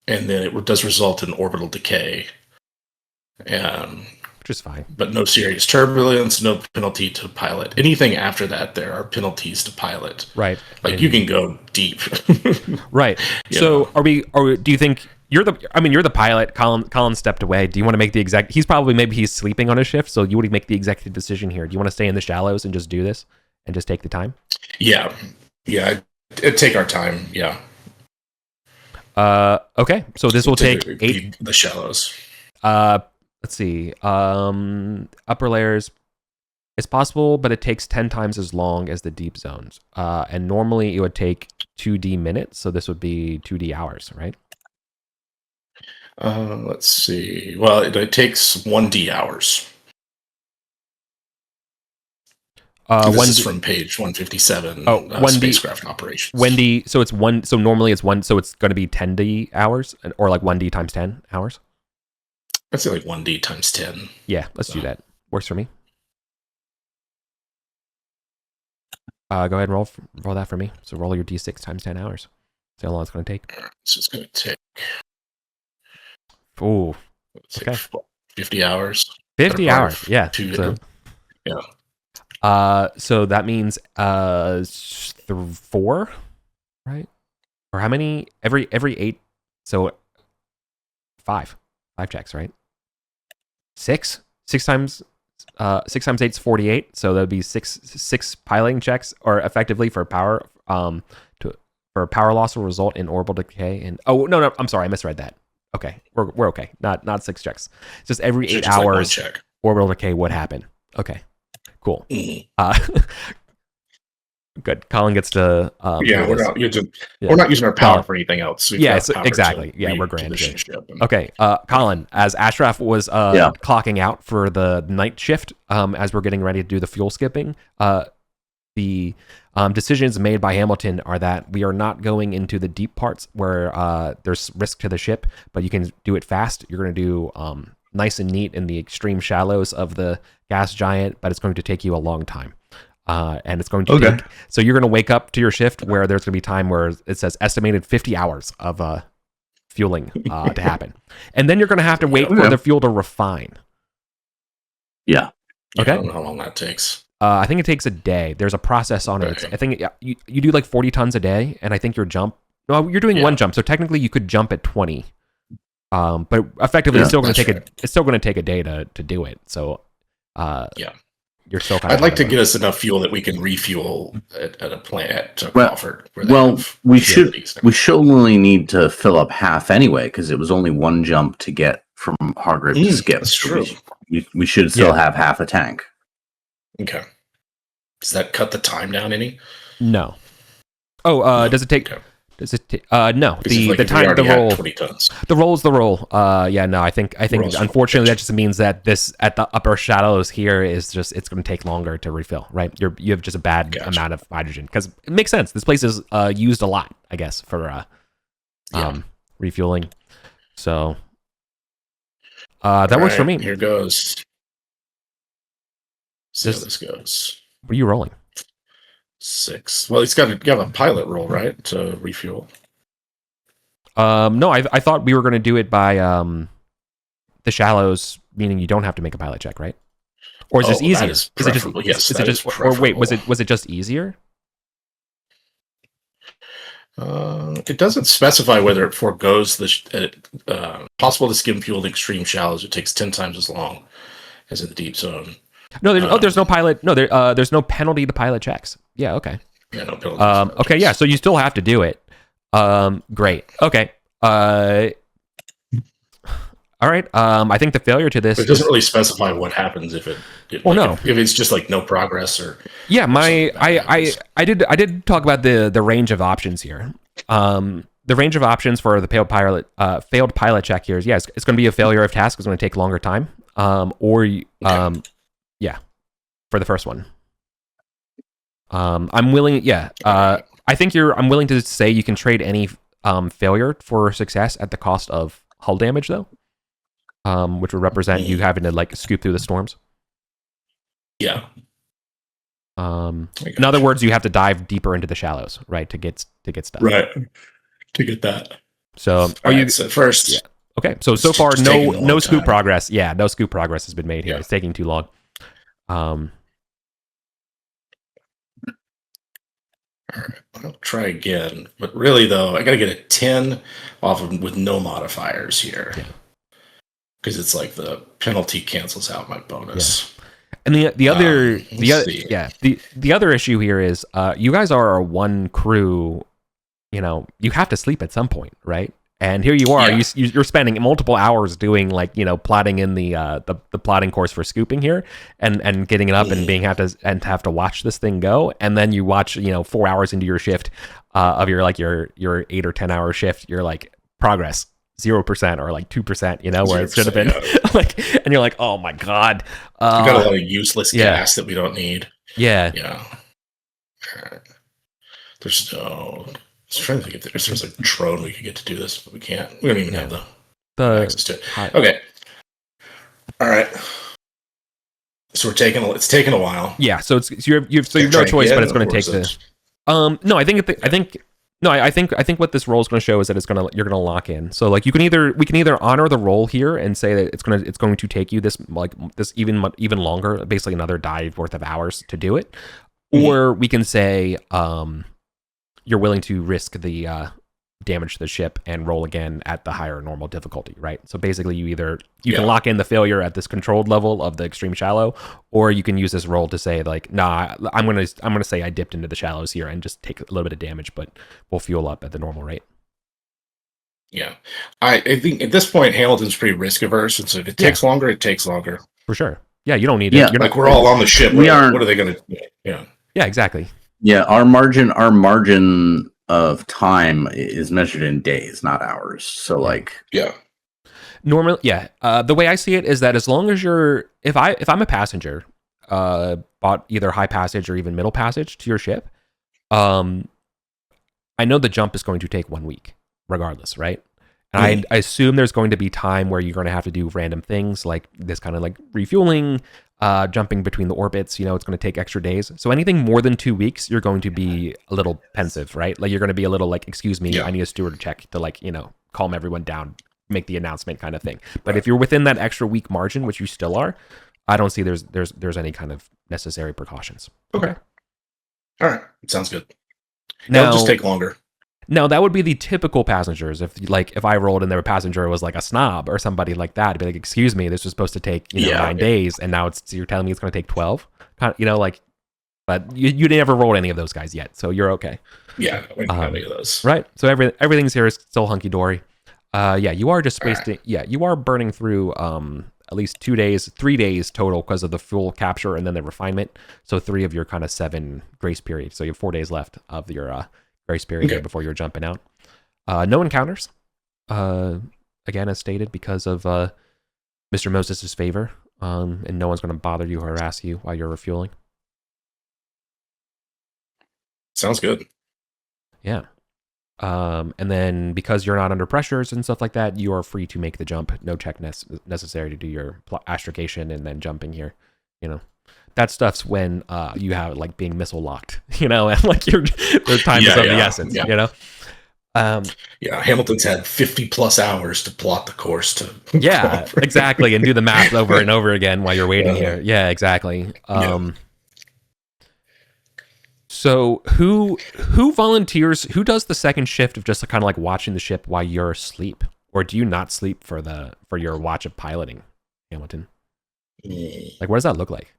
then it does result in orbital decay. Which is fine. But no serious turbulence, no penalty to pilot. Anything after that, there are penalties to pilot. Right. Like you can go deep. Right. So do you think you're the pilot? Colin stepped away. Do you want to make he's sleeping on his shift, so you would make the executive decision here. Do you want to stay in the shallows and just do this and just take the time? Yeah. It'd take our time. Yeah. Okay. So this will take 8 the shallows. Let's see. Upper layers, it's possible, but it takes 10 times as long as the deep zones. And normally it would take 2D minutes, so this would be 2D hours, right? Let's see. Well, it takes 1D hours. This is from page 157. 1D spacecraft operations. 1D. So it's one. So normally it's one. So it's going to be 10D hours, or like 1D times 10 hours. I'd say like 1D times 10. Yeah, let's do that. Works for me. Go ahead and roll that for me. So roll your D6 times 10 hours. See how long it's going to take. So it's going to take. Ooh. Okay. 50 hours. 50 hours. Yeah. So that means 4, right? Or how many? Every 8. So 5 checks, right? 6 times 8 is 48, so that'd be six piloting checks, or effectively for power power loss will result in orbital decay. And no, I'm sorry, I misread that. Okay, we're okay. Not 6 checks. It's just every 8 hours orbital decay would happen. Okay, cool. Good. Colin gets to. We're not using our power for anything else. Exactly. Yeah, we're grand. Okay, Colin, as Ashraf was clocking out for the night shift, as we're getting ready to do the fuel skipping, the decisions made by Hamilton are that we are not going into the deep parts where there's risk to the ship, but you can do it fast. You're going to do nice and neat in the extreme shallows of the gas giant, but it's going to take you a long time. And it's going to take, so you're going to wake up to your shift where there's going to be time where it says estimated 50 hours of fueling to happen. And then you're going to have to wait for the fuel to refine. Yeah. Okay. I don't know how long that takes. I think it takes a day. There's a process on it. I think you do like 40 tons a day, and I think you're doing one jump. So technically you could jump at 20. But effectively it's still going to take a day to do it. So you're still kind I'd like to get us enough fuel that we can refuel at a plant at Crawford. We should only need to fill up half anyway, because it was only one jump to get from Hargrave to Skip. That's true. We should still have half a tank. Okay. Does that cut the time down any? No. Does it take? Okay. Does it? No. The time, the roll. 20 tons. The roll is the roll. No. I think. Unfortunately, that just means that this at the upper shallows here is just it's going to take longer to refill. Right. You have just a bad amount of hydrogen, because it makes sense. This place is used a lot, I guess, for refueling. So that works for me. Here goes. See how this goes. What are you rolling? 6. Well, he's got to have a pilot roll, right, to refuel. No, I thought we were going to do it by the shallows, meaning you don't have to make a pilot check, right? Or is this easier? Is it just yes? Is it just or wait? Was it just easier? It doesn't specify whether it foregoes the possible to skim fuel in extreme shallows. It takes 10 times as long as in the deep zone. No, there's no pilot. No, there's no penalty to pilot checks. Yeah, okay. Yeah, no penalty. Okay, yeah. So you still have to do it. Great. Okay. All right. I think the failure to this. But it doesn't really specify what happens if if it's just like no progress or. Yeah, I did talk about the range of options here. The range of options for the failed pilot check here is it's going to be a failure of task. It's going to take longer time. For the first one. I'm willing. Yeah. I'm willing to say you can trade any failure for success at the cost of hull damage, though. Which would represent you having to like scoop through the storms. Yeah. In other words, you have to dive deeper into the shallows, right, to get stuff. Right. To get that. So so first? Yeah. Okay. So far, no scoop progress. Yeah, no scoop progress has been made here. Yeah. It's taking too long. All right, I'll try again. But really, though, I got to get a 10 off of with no modifiers here. Yeah. Because it's like the penalty cancels out my bonus. Yeah. And the other issue here is you guys are a one crew. You know, you have to sleep at some point, right? And here you are, you're spending multiple hours doing plotting in the plotting course for scooping here, and getting it up and have to watch this thing go, and then you watch 4 hours into your shift of your 8 or 10 hour shift, you're like progress 0% or like 2%, where it should have been and you're like, oh my god, we got a lot of useless gas that we don't need. Yeah. There's no. I was trying to think if there's a drone we could get to do this, but we can't. We don't even have the access to it. Okay. All right. So it's taking a while. Yeah. So you've no choice, but it's going to take this. No, I think what this roll is going to show is that you're going to lock in. So like we can either honor the roll here and say that it's going to take you this even longer, basically another dive worth of hours to do it, or we can say you're willing to risk the damage to the ship and roll again at the higher normal difficulty, right? So basically you can lock in the failure at this controlled level of the extreme shallow, or you can use this roll to say like, nah, I'm gonna say I dipped into the shallows here and just take a little bit of damage, but we'll fuel up at the normal rate. Yeah. I think at this point Hamilton's pretty risk averse, and so if it takes longer, it takes longer. For sure. Yeah, you don't need it. Like we're all on the ship. What are they gonna do? Yeah. Yeah, exactly. Yeah, our margin of time is measured in days, not hours. So normally, the way I see it is that as long as if I'm a passenger, bought either high passage or even middle passage to your ship, I know the jump is going to take 1 week, regardless, right? And I assume there's going to be time where you're going to have to do random things like this kind of like refueling, jumping between the orbits, it's going to take extra days. So anything more than 2 weeks, you're going to be a little pensive, right? Like you're going to be a little like, excuse me, I need a steward check to calm everyone down, make the announcement kind of thing. But if you're within that extra week margin, which you still are, I don't see there's any kind of necessary precautions. Okay. All right. Sounds good. Now, it'll just take longer. No, that would be the typical passengers. If I rolled and their passenger was like a snob or somebody like that, it'd be like, excuse me, this was supposed to take 9 days, and now you're telling me it's going to take 12. But you never rolled any of those guys yet, so you're okay. Yeah, we don't have any of those. Right. So everything's here is still hunky dory. You are just spaced. Right. You are burning through at least 3 days total because of the fuel capture and then the refinement. So 3 of your kind of 7 grace periods. So you have 4 days left of your grace period before you're jumping out. No encounters, again as stated, because of Mr. Moses' favor, and no one's going to bother you or harass you while you're refueling. Sounds good. Yeah. And then because you're not under pressures and stuff like that, you are free to make the jump. No check necessary to do your astrogation and then jumping here. That stuff's when you have like being missile locked, and like the time is of the essence, Hamilton's had 50 plus hours to plot the course to exactly, and do the math over and over again while you're waiting here. Yeah, exactly. So who volunteers? Who does the second shift of just kind of like watching the ship while you're asleep, or do you not sleep for your watch of piloting, Hamilton? Like, what does that look like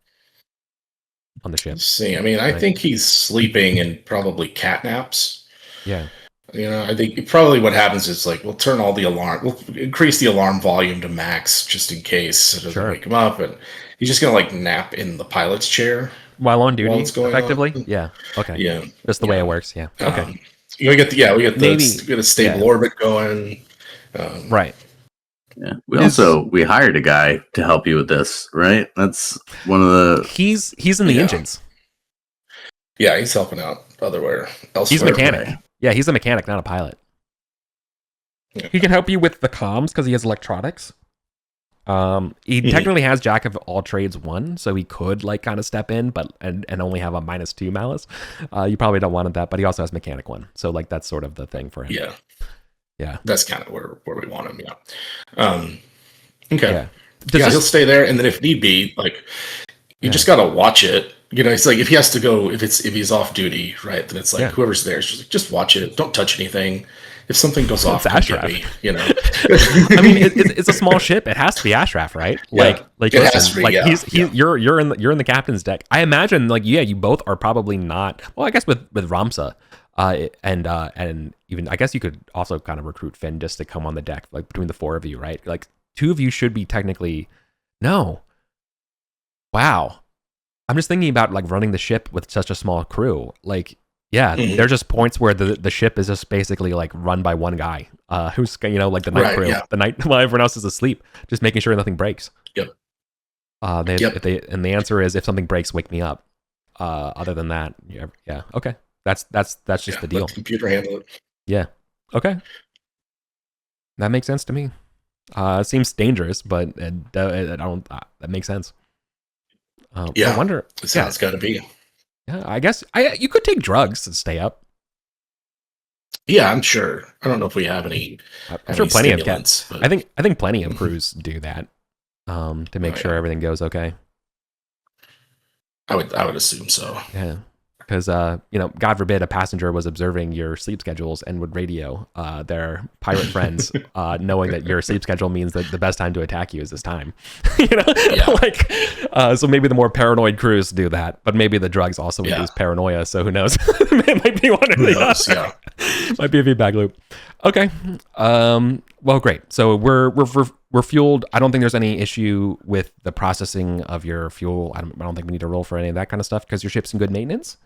on the ship? See, I mean, I think he's sleeping in probably cat naps. Yeah. I think probably what happens is like we'll increase the alarm volume to max just in case so it doesn't wake him up, and he's just gonna like nap in the pilot's chair while on duty, effectively. On. Yeah. Okay. Yeah. Just the way it works. Yeah. Okay. We get a stable orbit going. Right. Yeah. We hired a guy to help you with this, right? That's one of the. He's in the engines. Yeah, he's helping out elsewhere. He's a mechanic. Yeah, he's a mechanic, not a pilot. Yeah. He can help you with the comms because he has electronics. He technically has Jack of all trades 1, so he could like kind of step in, but and only have a -2 malice. You probably don't want that, but he also has mechanic 1, so like that's sort of the thing for him. Yeah. That's kind of where we want him. Yeah. Okay. Yeah. He'll stay there, and then if need be, like you just gotta watch it. It's like if he has to go, if he's off duty, right? Then it's like whoever's there is just watch it. Don't touch anything. If something goes off, Ashraf. I mean, it's a small ship. It has to be Ashraf, right? Yeah. Like it listen, has to be, like you're in the captain's deck. I imagine, like, you both are probably not. Well, I guess with Ramsa, and even I guess you could also kind of recruit Finn just to come on the deck, like between the 4 of you, right? Like 2 of you should be technically. No. Wow. I'm just thinking about like running the ship with such a small crew. Like, there's just points where the ship is just basically like run by one guy, who's like the night crew, the night while everyone else is asleep, just making sure nothing breaks. Yep. And the answer is if something breaks, wake me up. Other than that, okay, that's just the deal. Let the computer handle it. Yeah. Okay. That makes sense to me. It seems dangerous, but that makes sense. I wonder. That's how it's got to be. Yeah, I guess you could take drugs to stay up. Yeah, I'm sure. I don't know if we have any. I'm sure plenty of cats. I think plenty of crews do that to make sure everything goes okay. I would assume so. Yeah, because God forbid a passenger was observing your sleep schedules and would radio their pirate friends, knowing that your sleep schedule means that the best time to attack you is this time. So maybe the more paranoid crews do that, but maybe the drugs also induce paranoia. So who knows? It might be one of the other. Might be a feedback loop. Okay. Well, great. So we're fueled. I don't think there's any issue with the processing of your fuel. I don't think we need to roll for any of that kind of stuff because your ship's in good maintenance.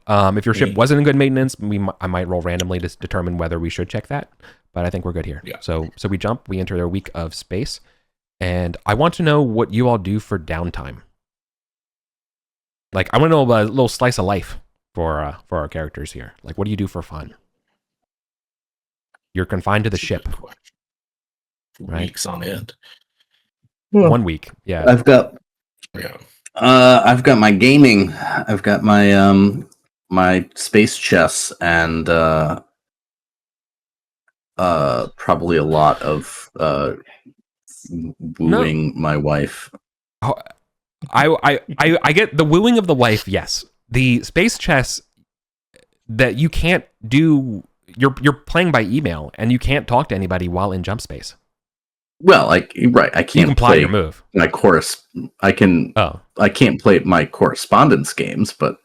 If your ship wasn't in good maintenance, I might roll randomly to determine whether we should check that. But I think we're good here. Yeah. So we jump. We enter a week of space, and I want to know what you all do for downtime. Like, I want to know a little slice of life for our characters here. Like, what do you do for fun? You're confined to the ship. Right? Weeks on end. Well, 1 week. Yeah. I've got my gaming. I've got my my space chess and probably a lot of wooing my wife. Oh, I get the wooing of the wife. Yes, the space chess that you can't do. You're playing by email and you can't talk to anybody while in jump space. Well, I can't you can play play your move. My I can't play my correspondence games, but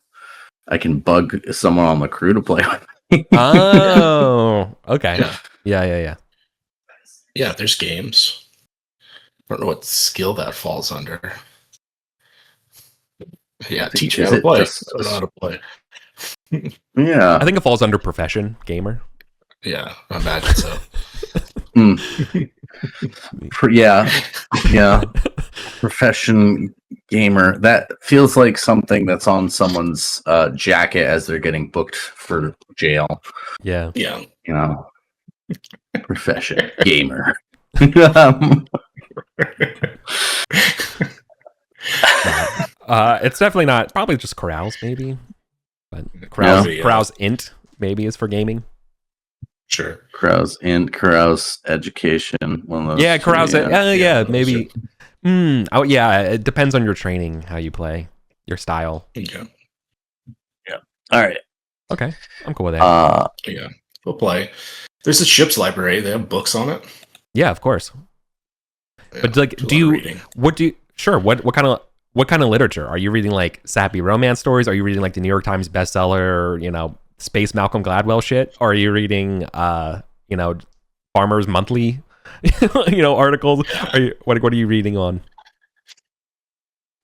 I can bug someone on the crew to play with me. Oh, okay. Yeah. Yeah, there's games. I don't know what skill that falls under. Yeah, teach me how to play. I don't know how to play. Yeah. I think it falls under profession gamer. Yeah, I imagine so. Yeah. Profession gamer. That feels like something that's on someone's jacket as they're getting booked for jail. Yeah. Profession gamer. It's definitely not. Probably just carouse, maybe. But carouse int maybe is for gaming. Sure. Carouse int, carouse education. One of those. Yeah, carouse. Maybe. Two. Oh yeah, it depends on your training, how you play, your style. Yeah. All right. Okay, I'm cool with that. Yeah, we'll play. There's a ship's library. They have books on it. Yeah, of course. Yeah, But like, what kind of literature are you reading? Like sappy romance stories? Are you reading like the New York Times bestseller? Or, space Malcolm Gladwell shit? Or are you reading Farmers Monthly? Articles. What are you reading on?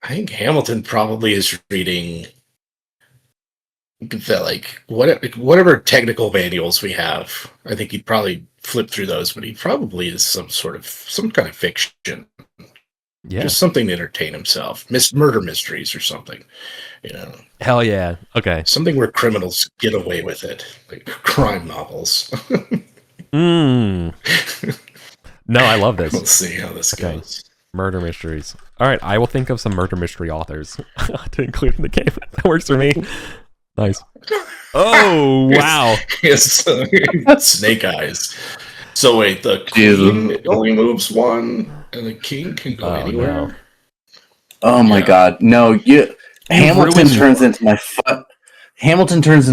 I think Hamilton probably is reading the whatever technical manuals we have. I think he'd probably flip through those, but he probably is some kind of fiction. Yeah, just something to entertain himself. Murder mysteries or something. Hell yeah. Okay. Something where criminals get away with it, like crime novels. No, I love this. We'll see how this goes. Murder mysteries. All right, I will think of some murder mystery authors to include in the game. That works for me. Nice. Oh, wow. Yes, Snake Eyes. So wait, the queen only moves one, and the king can go anywhere? No. Oh my god. No, Hamilton turns into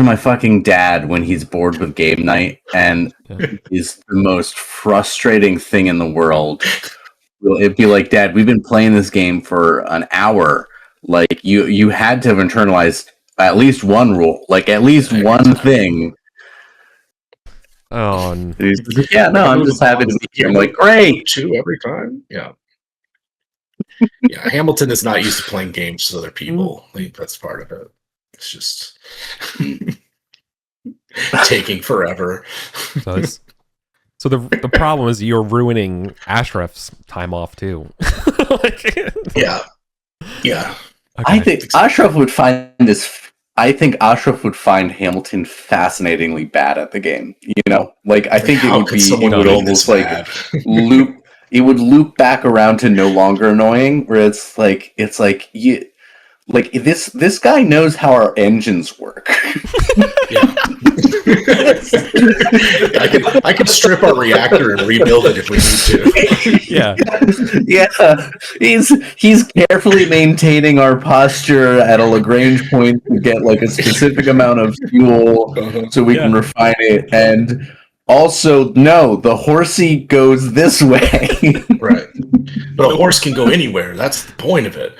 my fucking dad when he's bored with game night, and is the most frustrating thing in the world. It'd be like, Dad, we've been playing this game for an hour. Like, you had to have internalized at least one rule, like at least one thing. Oh, yeah, no, I'm just happy to be here. I'm like, great. 2 every time. Yeah. Yeah, Hamilton is not used to playing games with other people. Like, that's part of it. It's just taking forever. So the problem is you're ruining Ashraf's time off too. Yeah. Okay. I think Ashraf would find this. I think Ashraf would find Hamilton fascinatingly bad at the game. I think it would almost like loop. It would loop back around to no longer annoying, where it's like this guy knows how our engines work. Yeah. I can strip our reactor and rebuild it if we need to. Yeah. Yeah. He's carefully maintaining our posture at a Lagrange point to get like a specific amount of fuel so we can refine it. And also, no, the horsey goes this way. Right. But a horse can go anywhere. That's the point of it.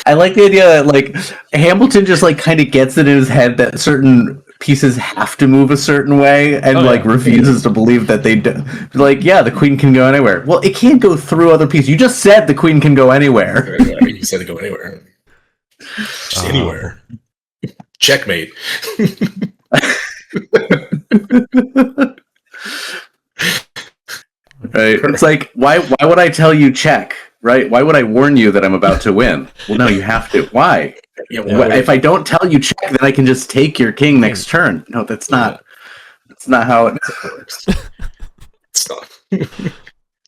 I like the idea that like Hamilton just like kind of gets it in his head that certain pieces have to move a certain way and refuses to believe that they do. Like, yeah, the queen can go anywhere. Well, it can't go through other pieces. You just said the queen can go anywhere. You said to go anywhere. Just anywhere. Checkmate. Right. It's like, why would I tell you check? Right? Why would I warn you that I'm about to win? Well, no, you have to. Why? If I don't tell you check, then I can just take your king next turn. No, that's not. That's not how it works. It's not.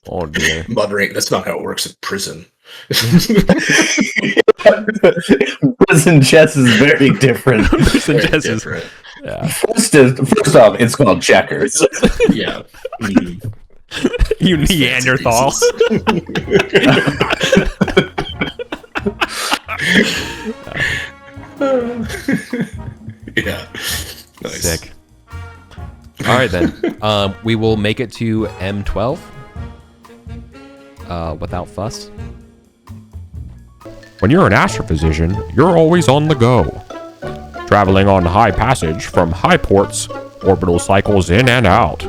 Oh dear. Muttering. That's not how it works in prison. Prison chess is very different. Prison chess is. Yeah. First off, it's called checkers. Yeah. Mm-hmm. You Neanderthal. Yeah. Nice. Sick. All right then. We will make it to M12 without fuss. When you're an astrophysician, you're always on the go. Traveling on high passage from high ports, orbital cycles in and out.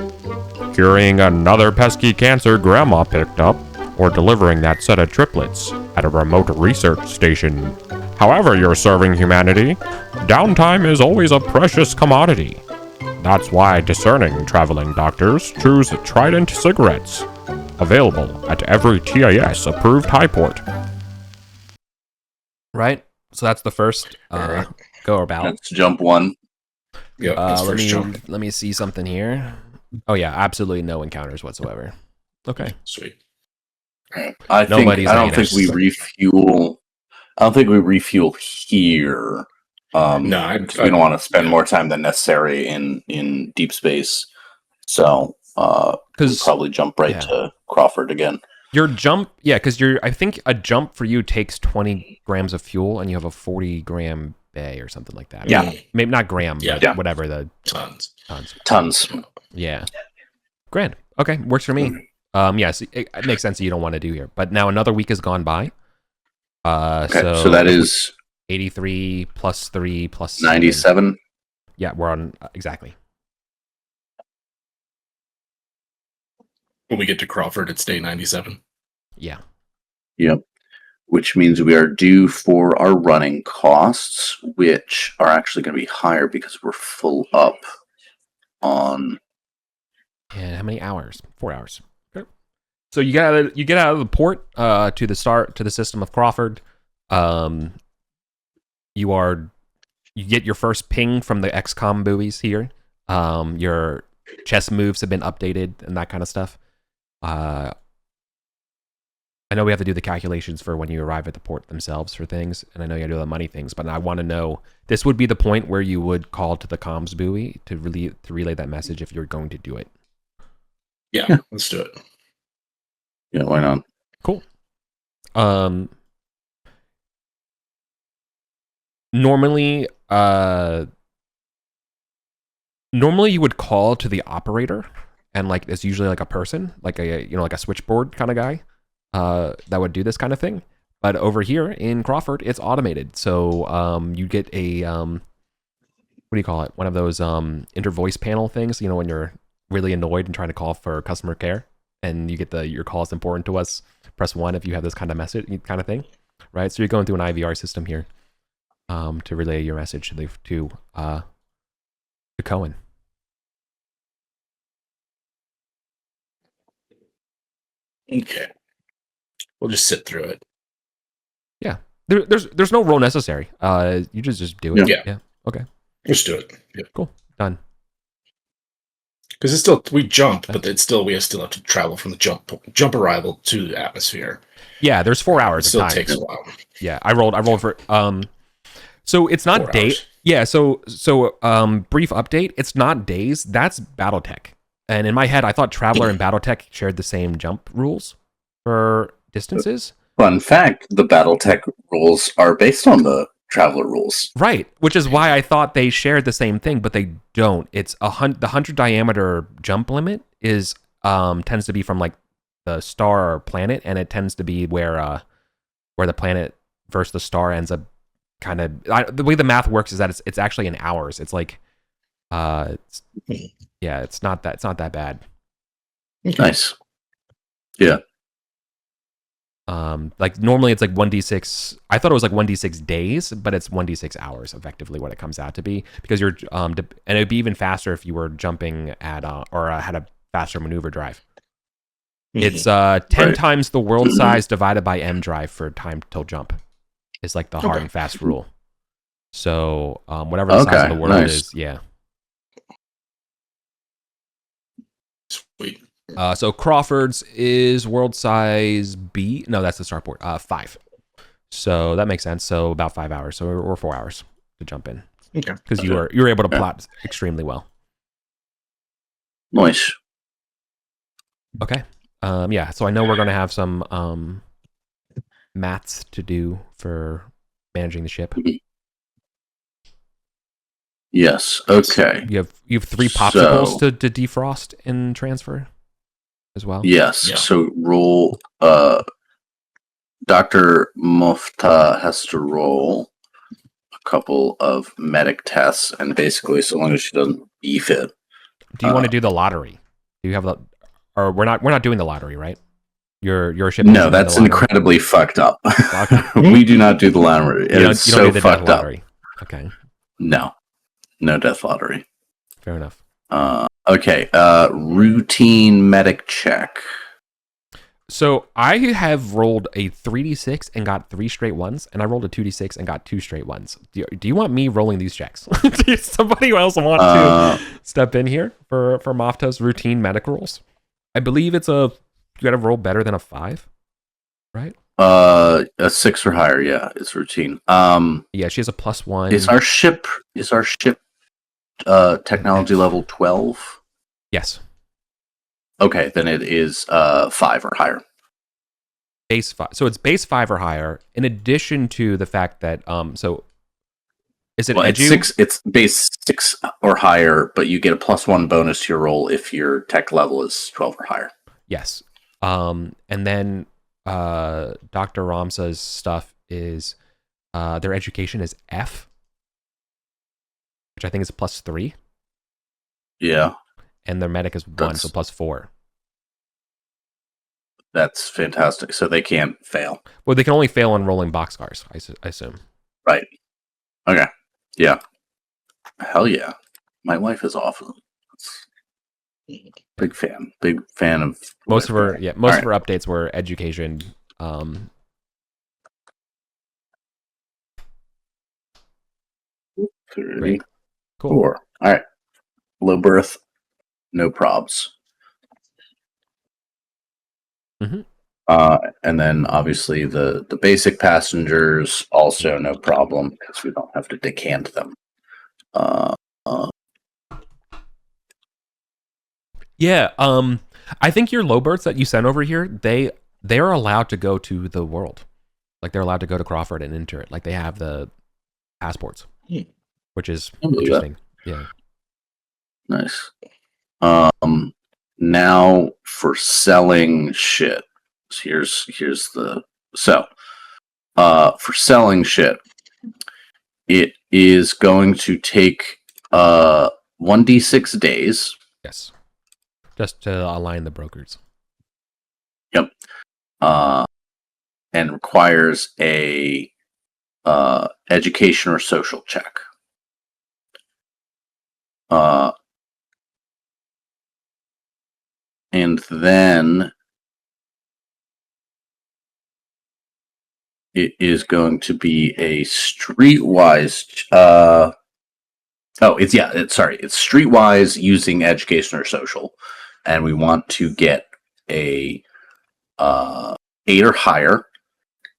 Curing another pesky cancer grandma picked up, or delivering that set of triplets at a remote research station. However you're serving humanity, downtime is always a precious commodity. That's why discerning traveling doctors choose Trident cigarettes, available at every TIS-approved high port. Right? So that's the first go about. That's jump one. Yeah, let me see something here. Oh yeah, absolutely no encounters whatsoever. Okay. Sweet. I Nobody's don't heinous. think we refuel. I don't think we refuel here. No, because we don't want to spend more time than necessary in deep space. So, we'll probably jump right to Crawford again. Your jump, because I think a jump for you takes 20 grams of fuel, and you have a 40-gram bay or something like that. Yeah, maybe not gram, but whatever the tons. Yeah, grand. Okay, works for me. Yes, it makes sense that you don't want to do here. But now another week has gone by. So that is 83 plus 3 plus 97. Yeah, we're on exactly. When we get to Crawford, it's day 97. Yeah. Yep. Which means we are due for our running costs, which are actually going to be higher because we're full up on. And how many hours? 4 hours. Okay. So you get out of the port to the system of Crawford. You get your first ping from the XCOM buoys here. Your chess moves have been updated and that kind of stuff. I know we have to do the calculations for when you arrive at the port themselves for things, and I know you have to do the money things, but I want to know, this would be the point where you would call to the comms buoy to relay that message if you're going to do it. Yeah, let's do it. Yeah, why not? Cool. Normally you would call to the operator, and like it's usually like a person, like a switchboard kind of guy that would do this kind of thing. But over here in Crawford, it's automated. So you get a what do you call it? One of those intervoice panel things. When you're really annoyed and trying to call for customer care, and you get your call is important to us. Press 1 if you have this kind of message, kind of thing, right? So you're going through an IVR system here to relay your message to Cohen. Okay. We'll just sit through it. Yeah. There's no roll necessary. You just do it. Yeah. Okay. Just do it. Yeah. Cool. Done. Because it's still, we jump, but we still have to travel from the jump arrival to the atmosphere. Yeah, there's 4 hours. It still of time. takes a while. Yeah, I rolled for so it's not 4 day. hours. Yeah, so brief update. It's not days. That's BattleTech. And in my head, I thought Traveler and BattleTech shared the same jump rules for distances. Fun fact: the BattleTech rules are based on the Traveler rules. Right, which is why I thought they shared the same thing, but they don't. It's the 100 diameter jump limit is tends to be from like the star or planet, and it tends to be where the planet versus the star ends up. Kind of the way the math works is that it's actually in hours. It's like it's not that bad. Nice. Yeah. Like normally it's like 1d6. I thought it was like 1d6 days, but it's 1d6 hours effectively what it comes out to be, because you're and it'd be even faster if you were jumping at or had a faster maneuver drive. It's 10 times the world size divided by m drive for time till jump. Is like the hard and fast rule. So whatever the size of the world is, yeah. Sweet. So Crawford's is world size B. No, that's the starport. 5. So that makes sense. So about 5 hours. So or 4 hours to jump in. Okay. Because you were able to plot extremely well. Nice. Okay. So I know we're gonna have some maths to do for managing the ship. Yes. Okay. You have 3 popsicles to defrost and transfer as well. Yes. Yeah. So roll. Dr. Muftah has to roll a couple of medic tests, and basically, so long as she doesn't beef it. Do you want to do the lottery? Do you have the? Or we're not doing the lottery, right? Your ship. No, that's incredibly fucked up. We do not do the lottery. It is so fucked up. Okay. No death lottery. Fair enough. Okay. Routine medic check. So I have rolled a 3d6 and got 3 straight ones, and I rolled a 2d6 and got 2 straight ones. Do you want me rolling these checks? Does somebody else want to step in here for Muftah's routine medic rolls? I believe it's you got to roll better than a 5. right? A 6 or higher, yeah, is routine. Yeah, she has a +1. Is our ship technology level 12? Yes. Okay, then it is 5 or higher. Base 5. So it's base 5 or higher, in addition to the fact that so is it It's 6, it's base 6 or higher, but you get a +1 bonus to your roll if your tech level is 12 or higher. Yes. And then Dr. Ramsa's stuff is their education is F, which I think is +3. Yeah. And their medic is 1, so +4. That's fantastic. So they can't fail. Well, they can only fail on rolling boxcars, I assume. Right. Okay. Yeah. Hell yeah. My wife is awesome. Big fan of most of her updates were education. Great. Cool. 4. All right. Low birth, no probs. Mm-hmm. And then obviously the basic passengers also no problem because we don't have to decant them. Yeah. I think your low berths that you sent over here, they're allowed to go to the world. Like they're allowed to go to Crawford and enter it. Like they have the passports, which is interesting. Yeah. Nice. Now for selling shit. Here's the for selling shit, it is going to take 1d6 days. Yes. Just to align the brokers. Yep. And requires a education or social check. And then it is going to be a streetwise. It's streetwise using education or social, and we want to get a 8 or higher.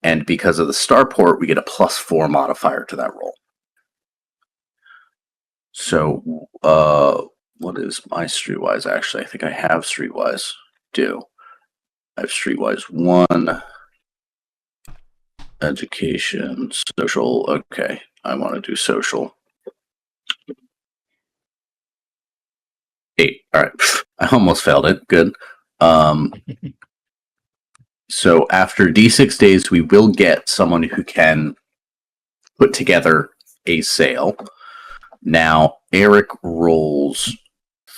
And because of the starport, we get a +4 modifier to that roll. So, what is my streetwise? Actually, I think I have streetwise. I have streetwise 1. Education, social. Okay, I want to do social. 8. All right, I almost failed it. Good. So after D6 days, we will get someone who can put together a sale. Now, Eric rolls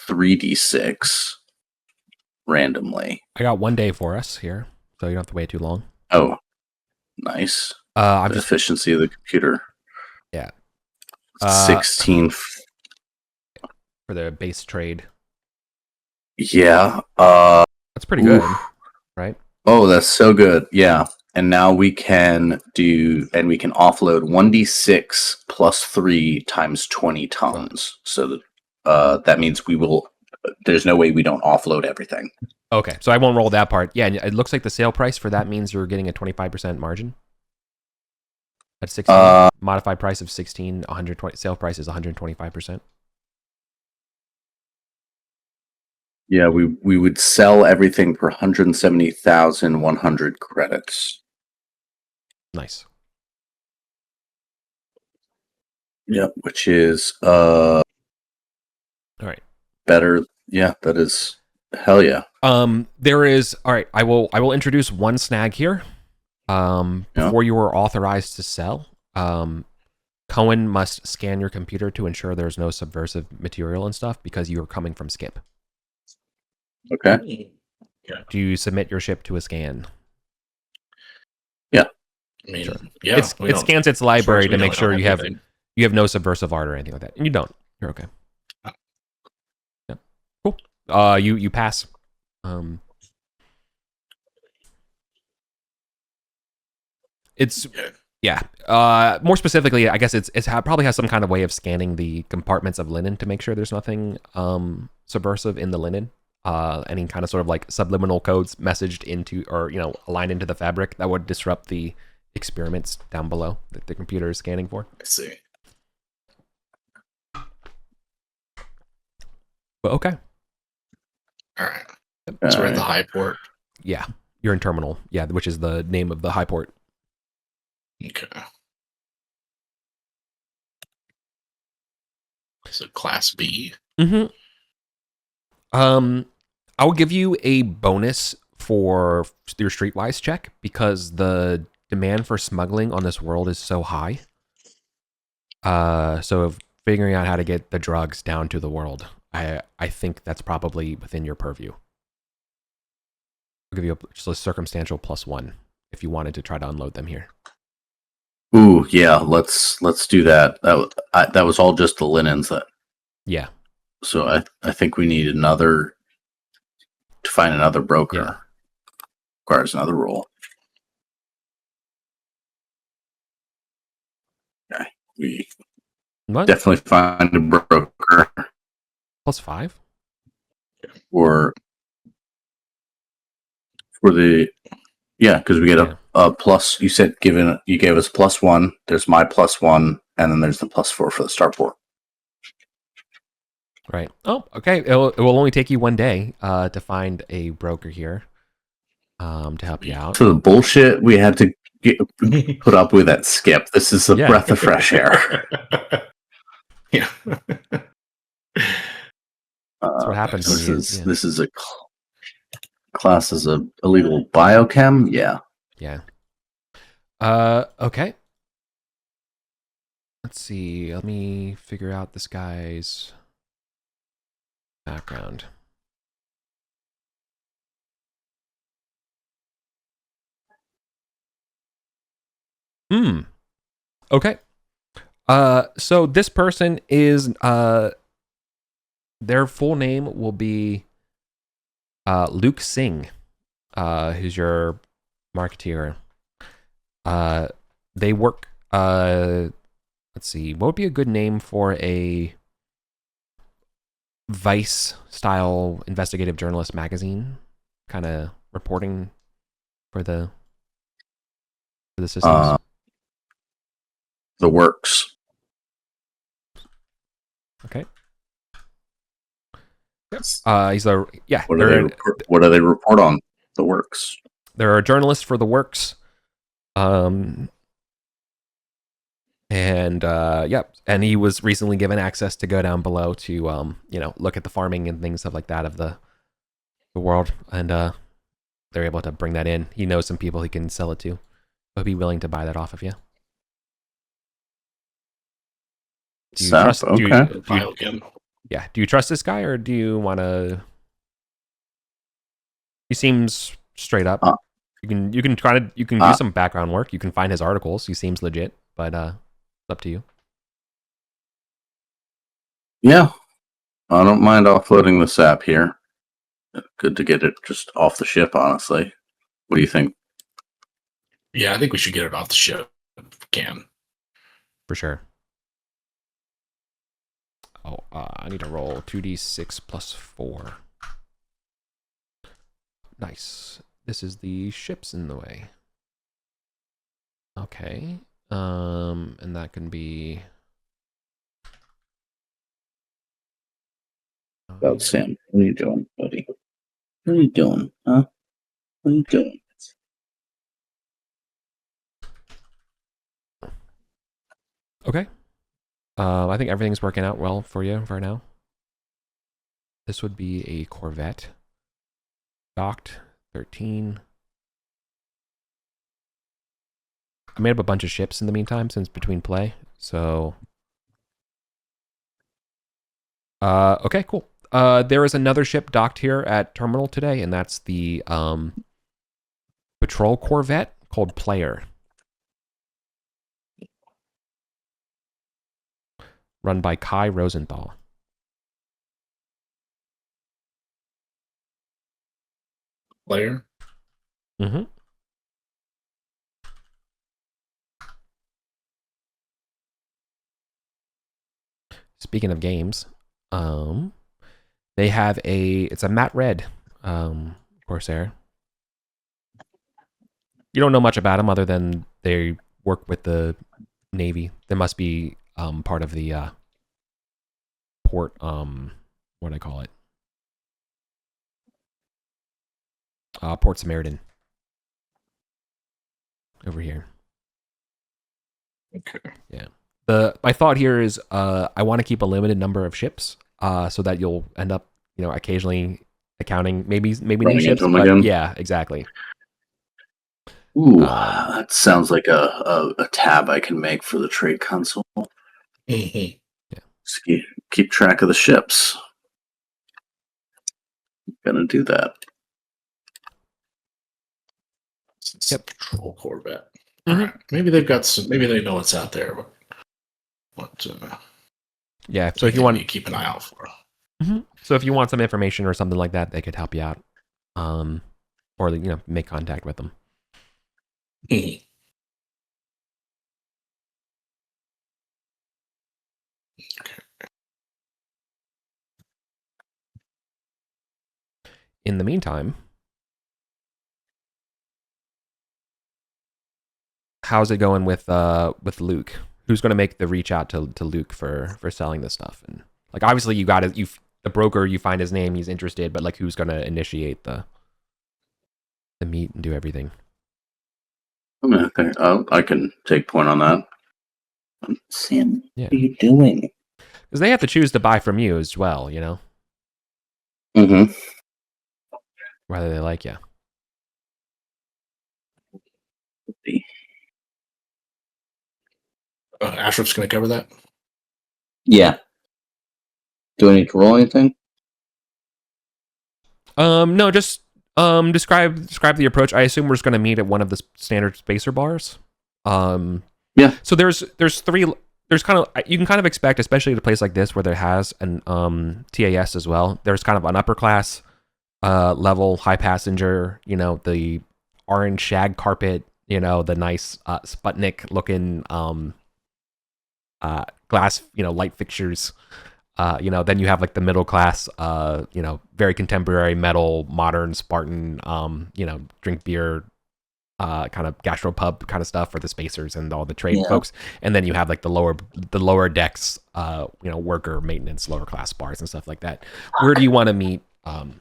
3d6 randomly. I got 1 day for us here, so you don't have to wait too long. Oh, nice. I'm the efficiency of the computer. Yeah. 16 for the base trade. Yeah. That's pretty good, right? Oh, that's so good. Yeah. And now we can offload 1d6 plus 3 times 20 tons. So that means there's no way we don't offload everything. Okay, so I won't roll that part. Yeah, it looks like the sale price for that means you're getting a 25% margin. At 16, modified price of 16, 120. Sale price is 125%. Yeah, we would sell everything for 170,100 credits. Nice. Yeah, which is all right. Better. Yeah, that is hell yeah. There is all right. I will introduce one snag here. Before you are authorized to sell, Cohen must scan your computer to ensure there's no subversive material and stuff because you are coming from Skip. Okay. Do you submit your ship to a scan? Yeah. I mean, sure. Yeah. It scans its library to make sure you have no subversive art or anything like that. And you don't. You're okay. Yeah. Cool. You pass. It's more specifically, I guess it's probably has some kind of way of scanning the compartments of linen to make sure there's nothing subversive in the linen. any kind of sort of like subliminal codes messaged into, or aligned into the fabric that would disrupt the experiments down below that the computer is scanning for. I see. But okay. All right. So we're at the high port. Yeah, you're in terminal. Yeah, which is the name of the high port. Okay. So class B. Mm-hmm. I'll give you a bonus for your streetwise check because the demand for smuggling on this world is so high. So figuring out how to get the drugs down to the world, I think that's probably within your purview. I'll give you just a circumstantial +1 if you wanted to try to unload them here. Ooh, yeah, let's do that. That was all just the linens that. Yeah. So I think we need to find another broker. Yeah. Requires another roll. Okay. We definitely find a broker. +5? For the because we get a plus. You said you gave us +1. There's my +1, and then there's the +4 for the starport. Right. Oh, okay. It will only take you 1 day to find a broker here to help you out. So the bullshit we had to put up with at Skip. This is a breath of fresh air. Yeah. That's what happens. This is a class as a illegal biochem. Yeah. Yeah. Okay. Let's see. Let me figure out this guy's background. Okay. So this person is their full name will be Luke Singh, who's your marketeer. They work let's see, what would be a good name for a Vice style investigative journalist magazine kind of reporting for the systems? The Works. Okay. Yes. He's a What do they report on? The Works. They're a journalist for the Works. And he was recently given access to go down below to look at the farming and things stuff like that of the world, and they're able to bring that in. He knows some people he can sell it to. He'll be willing to buy that off of you. Do you trust? Do you trust this guy, or do you want to? He seems straight up. You can do some background work. You can find his articles. He seems legit, but it's up to you. Yeah, I don't mind offloading the sap here. Good to get it just off the ship, honestly. What do you think? Yeah, I think we should get it off the ship if we can. For sure. Oh, I need to roll 2d6 plus 4. Nice. This is the ships in the way. Okay. And that can be... About Sam. What are you doing, buddy? What are you doing, huh? What are you doing? Okay. I think everything's working out well for you for now. This would be a Corvette. Docked 13. I made up a bunch of ships in the meantime since between play. So okay, cool. There is another ship docked here at terminal today, and that's the patrol corvette called Player. Run by Kai Rosenthal. Player? Mm-hmm. Speaking of games, They have it's a matte red Corsair. You don't know much about them other than they work with the Navy. They must be part of the port, what do I call it? Port Samaritan. Over here. Okay. Yeah. My thought here is I want to keep a limited number of ships so that you'll end up, occasionally accounting maybe new ships. Into them But again. yeah, exactly. Ooh, that sounds like a tab I can make for the trade console. Mm-hmm. Yeah. Just keep track of the ships. Gonna do that. Yep. Patrol Corvette. Mm-hmm. All right. Maybe they've got some. Maybe they know what's out there. But yeah. So if you want to keep an eye out for. Mm-hmm. So if you want some information or something like that, they could help you out, or make contact with them. Mm-hmm. In the meantime, how's it going with Luke? Who's going to make the reach out to Luke for selling this stuff? And like obviously the broker, you find his name, he's interested, but like who's going to initiate the meet and do everything? Okay, I can take point on that. Sam, Yeah. what are you doing? Because they have to choose to buy from you as well, Mm-hmm. whether they like you. Ashraf's going to cover that? Yeah. Do I need to roll anything? No, just describe the approach. I assume we're just going to meet at one of the standard spacer bars. Yeah. So there's three. There's kind of, you can kind of expect, especially at a place like this where there has an TAS as well. There's kind of an upper class level, high passenger. The orange shag carpet. The nice Sputnik looking glass. Light fixtures. Then you have like the middle class, very contemporary metal, modern Spartan, drink beer, kind of gastropub kind of stuff for the spacers and all the trade folks. And then you have like the lower decks, worker maintenance, lower class bars and stuff like that. Where do you want to meet? You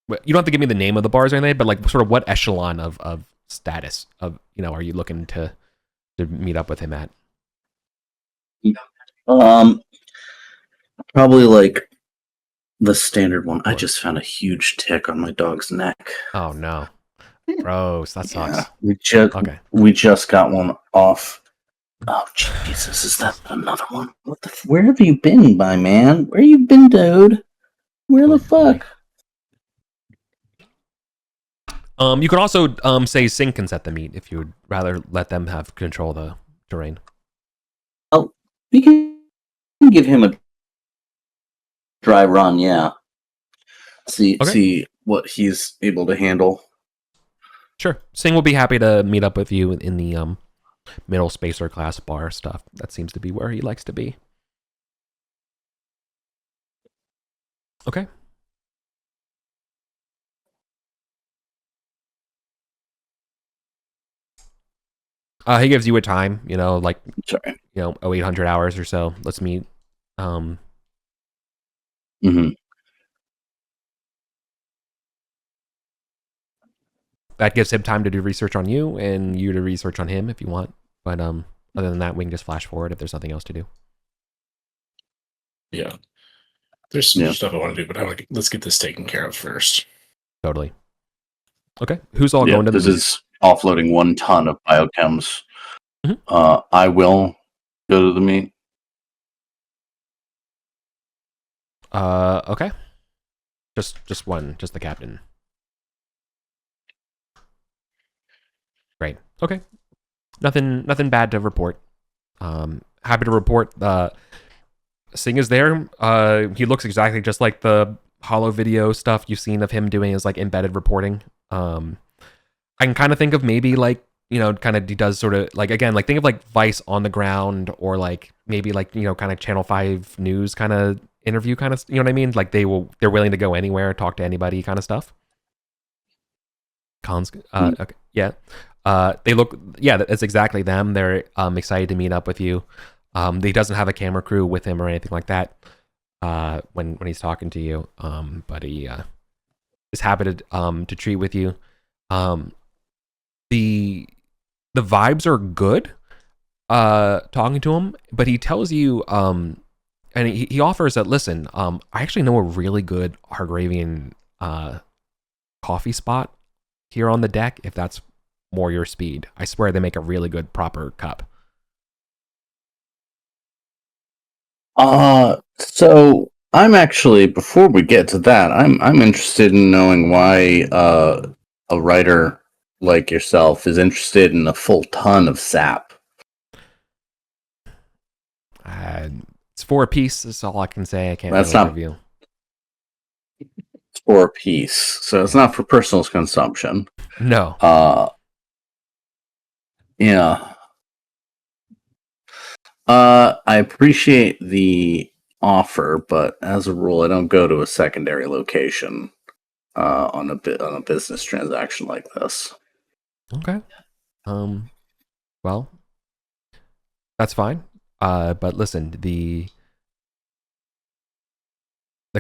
don't have to give me the name of the bars or anything, but like sort of what echelon of status of, are you looking to meet up with him at? Probably like the standard one. I just found a huge tick on my dog's neck. Oh no. Gross. That sucks. Yeah, we just got one off. Oh Jesus, is that another one? Where have you been, my man? Where you been, dude? Where the fuck? You could also say Singh can set the meet if you would rather let them have control of the terrain. Oh, we can give him a dry run, yeah. See what he's able to handle. Sure. Singh will be happy to meet up with you in the middle spacer class bar stuff. That seems to be where he likes to be. Okay. He gives you a time, 800 hours or so. Let's meet. That gives him time to do research on you and you to research on him if you want. But other than that, we can just flash forward if there's nothing else to do. Yeah. There's some stuff I want to do, but let's get this taken care of first. Totally. Okay. Who's all going to the This is offloading 1 ton of biochems. Mm-hmm. I will go to the meet. Okay. Just one, just the captain. Great. Okay. Nothing bad to report. Happy to report. Singh is there. He looks exactly just like the holo video stuff you've seen of him doing his like embedded reporting. I can kind of think of maybe like, kind of he does sort of like, again, like think of like Vice on the ground or like maybe like, kind of Channel 5 news kind of interview kind of, you know what I mean? Like they're willing to go anywhere, talk to anybody kind of stuff. Colin's, okay, yeah. That's exactly them. They're excited to meet up with you. He doesn't have a camera crew with him or anything like that when he's talking to you. But he is happy to treat with you. The vibes are good talking to him, but he tells you and he offers that, listen, I actually know a really good Hargravian coffee spot here on the deck, if that's more your speed. I swear they make a really good proper cup. So I'm actually, before we get to that, I'm interested in knowing why a writer like yourself is interested in a full ton of sap. It's 4 a piece. That's all I can say. I can't That's really not reveal. It's for a piece, so it's not for personal consumption. No. Yeah. I appreciate the offer, but as a rule, I don't go to a secondary location on a business transaction like this. Okay. Well, that's fine. But listen, the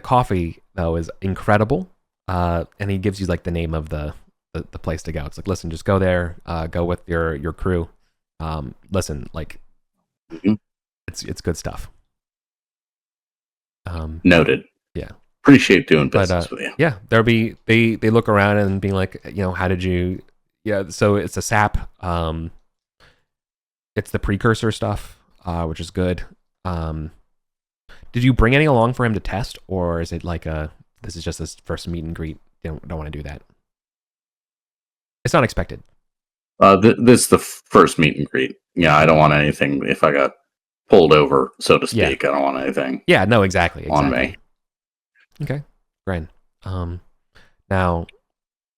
coffee though is incredible. And he gives you like the name of the place to go. It's like, listen, just go there. Go with your crew. Listen, like, it's good stuff. Noted. Yeah. Appreciate doing business with you. Yeah, they look around and being like, how did you? Yeah, so it's a sap. It's the precursor stuff, which is good. Did you bring any along for him to test, or is it like this is just his first meet and greet? You don't want to do that. It's not expected. This is the first meet and greet. Yeah, I don't want anything. If I got pulled over, so to speak, I don't want anything. Yeah, no, exactly. On me. Okay, great. Now,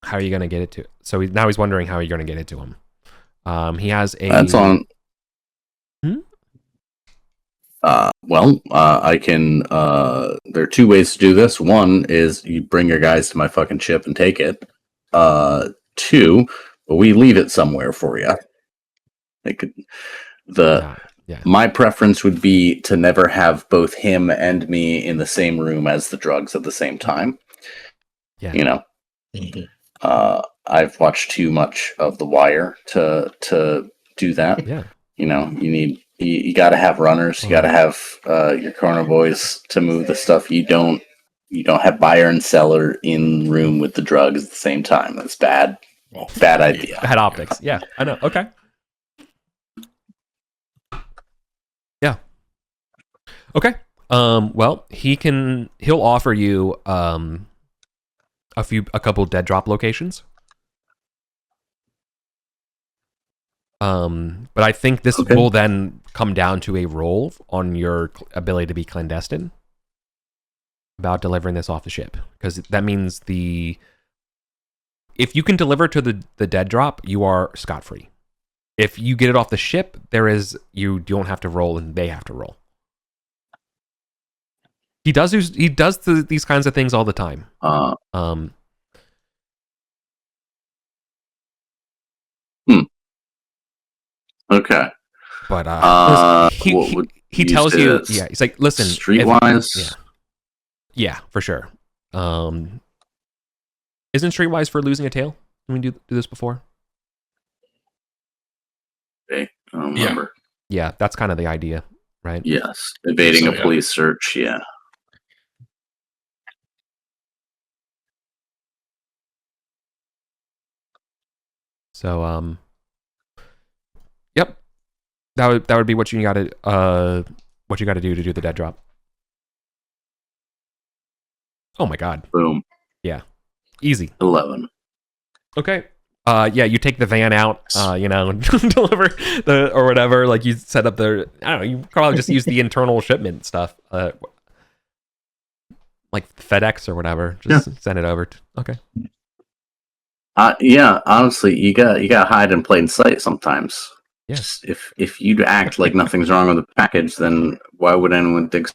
how are you going to get it to? So now he's wondering how you're going to get it to him. He has a. That's on. I can. There are 2 ways to do this. One is you bring your guys to my fucking ship and take it. 2, we leave it somewhere for you. My preference would be to never have both him and me in the same room as the drugs at the same time. Yeah. You know. Mm-hmm. I've watched too much of The Wire to do that. Yeah. You got to have runners. You got to have your corner boys to move the stuff. You don't have buyer and seller in room with the drugs at the same time. That's bad. Bad idea. Bad optics. Yeah, I know. Okay. Yeah. Okay. Well, he'll offer you a couple dead drop locations. But I think this will then come down to a roll on your ability to be clandestine about delivering this off the ship, because that means if you can deliver to the dead drop, you are scot-free. If you get it off the ship, you don't have to roll and they have to roll. He does these kinds of things all the time. Okay. But he tells you, he's like, listen, Streetwise. Yeah, for sure. Isn't Streetwise for losing a tail? Did we do this before? Okay, I don't remember. Yeah, that's kind of the idea, right? Yes, evading a police search. Yeah. So, yep, that would be what you got to do to the dead drop. Oh my god! Boom. Yeah, easy. 11. Okay. You take the van out, and deliver or whatever. Like you set up I don't know. You probably just use the internal shipment stuff, like FedEx or whatever. Just send it over. Okay. Yeah. Honestly, you got hide in plain sight sometimes. Yes. If you act like nothing's wrong with the package, then why would anyone think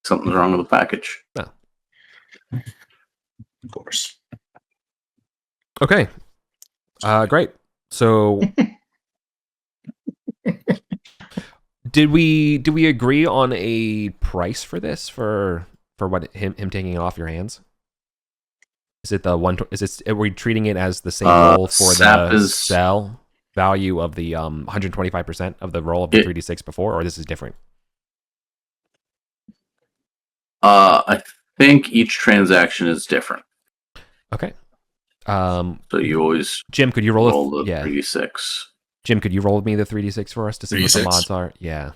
something's wrong with the package. No. Of course. Okay. Great. So did we agree on a price for this for what him taking it off your hands? Is it the one? Are we treating it as the same roll for the sell value of the 125% of the roll of the 3d6 before, or this is different? I think each transaction is different. Okay. So you always Jim, could you roll the 3d6. Jim, could you roll with me the 3d6 for us to see 3D6? What the mods are? Yeah.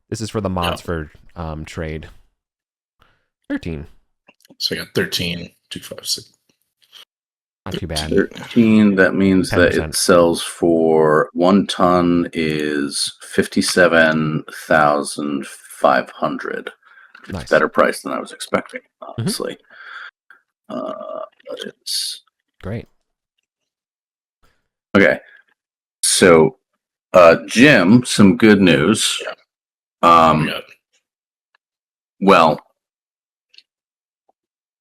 This is for the mods for trade. 13. So I got 13, 2, 5, 6. Not too bad. 13, that means 10%. that it sells for 1 ton is 57,500. Nice. It's better price than I was expecting, honestly. But it's great. Okay. So, Jim, some good news. Well,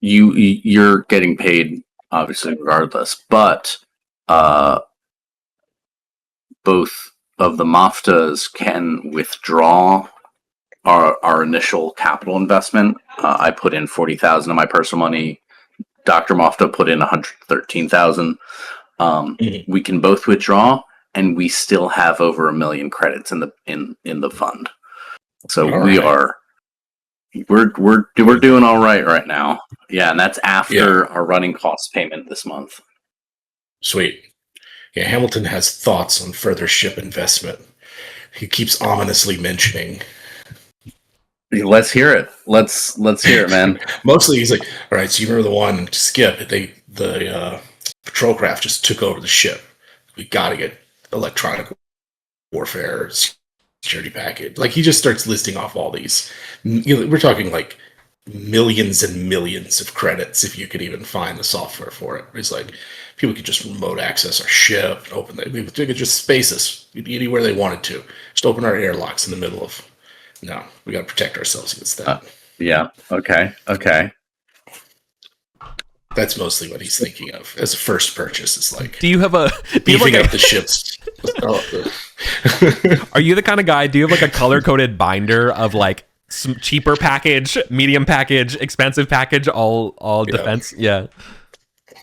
you're getting paid obviously regardless, but both of the Muftahs can withdraw our initial capital investment. I put in 40,000 of my personal money. Dr. Muftah put in 113,000. We can both withdraw, and we still have over 1 million credits in the fund. So we're doing all right now. Yeah, and that's after our running cost payment this month. Sweet. Yeah, Hamilton has thoughts on further ship investment. He keeps ominously mentioning. Let's hear it. Let's hear it, man. Mostly, he's like, "All right, so you remember the one Skip? The patrol craft just took over the ship. We got to get electronic warfare security package." Like he just starts listing off all these. We're talking like millions and millions of credits if you could even find the software for it. He's like, people could just remote access our ship and open it. They could just space us anywhere they wanted to. Just open our airlocks in the middle of. No, we got to protect ourselves against that. Yeah. Okay. That's mostly what he's thinking of as a first purchase. It's like, do you have up the ships? Are you the kind of guy? Do you have like a color coded binder of like some cheaper package, medium package, expensive package, all defense? Yeah.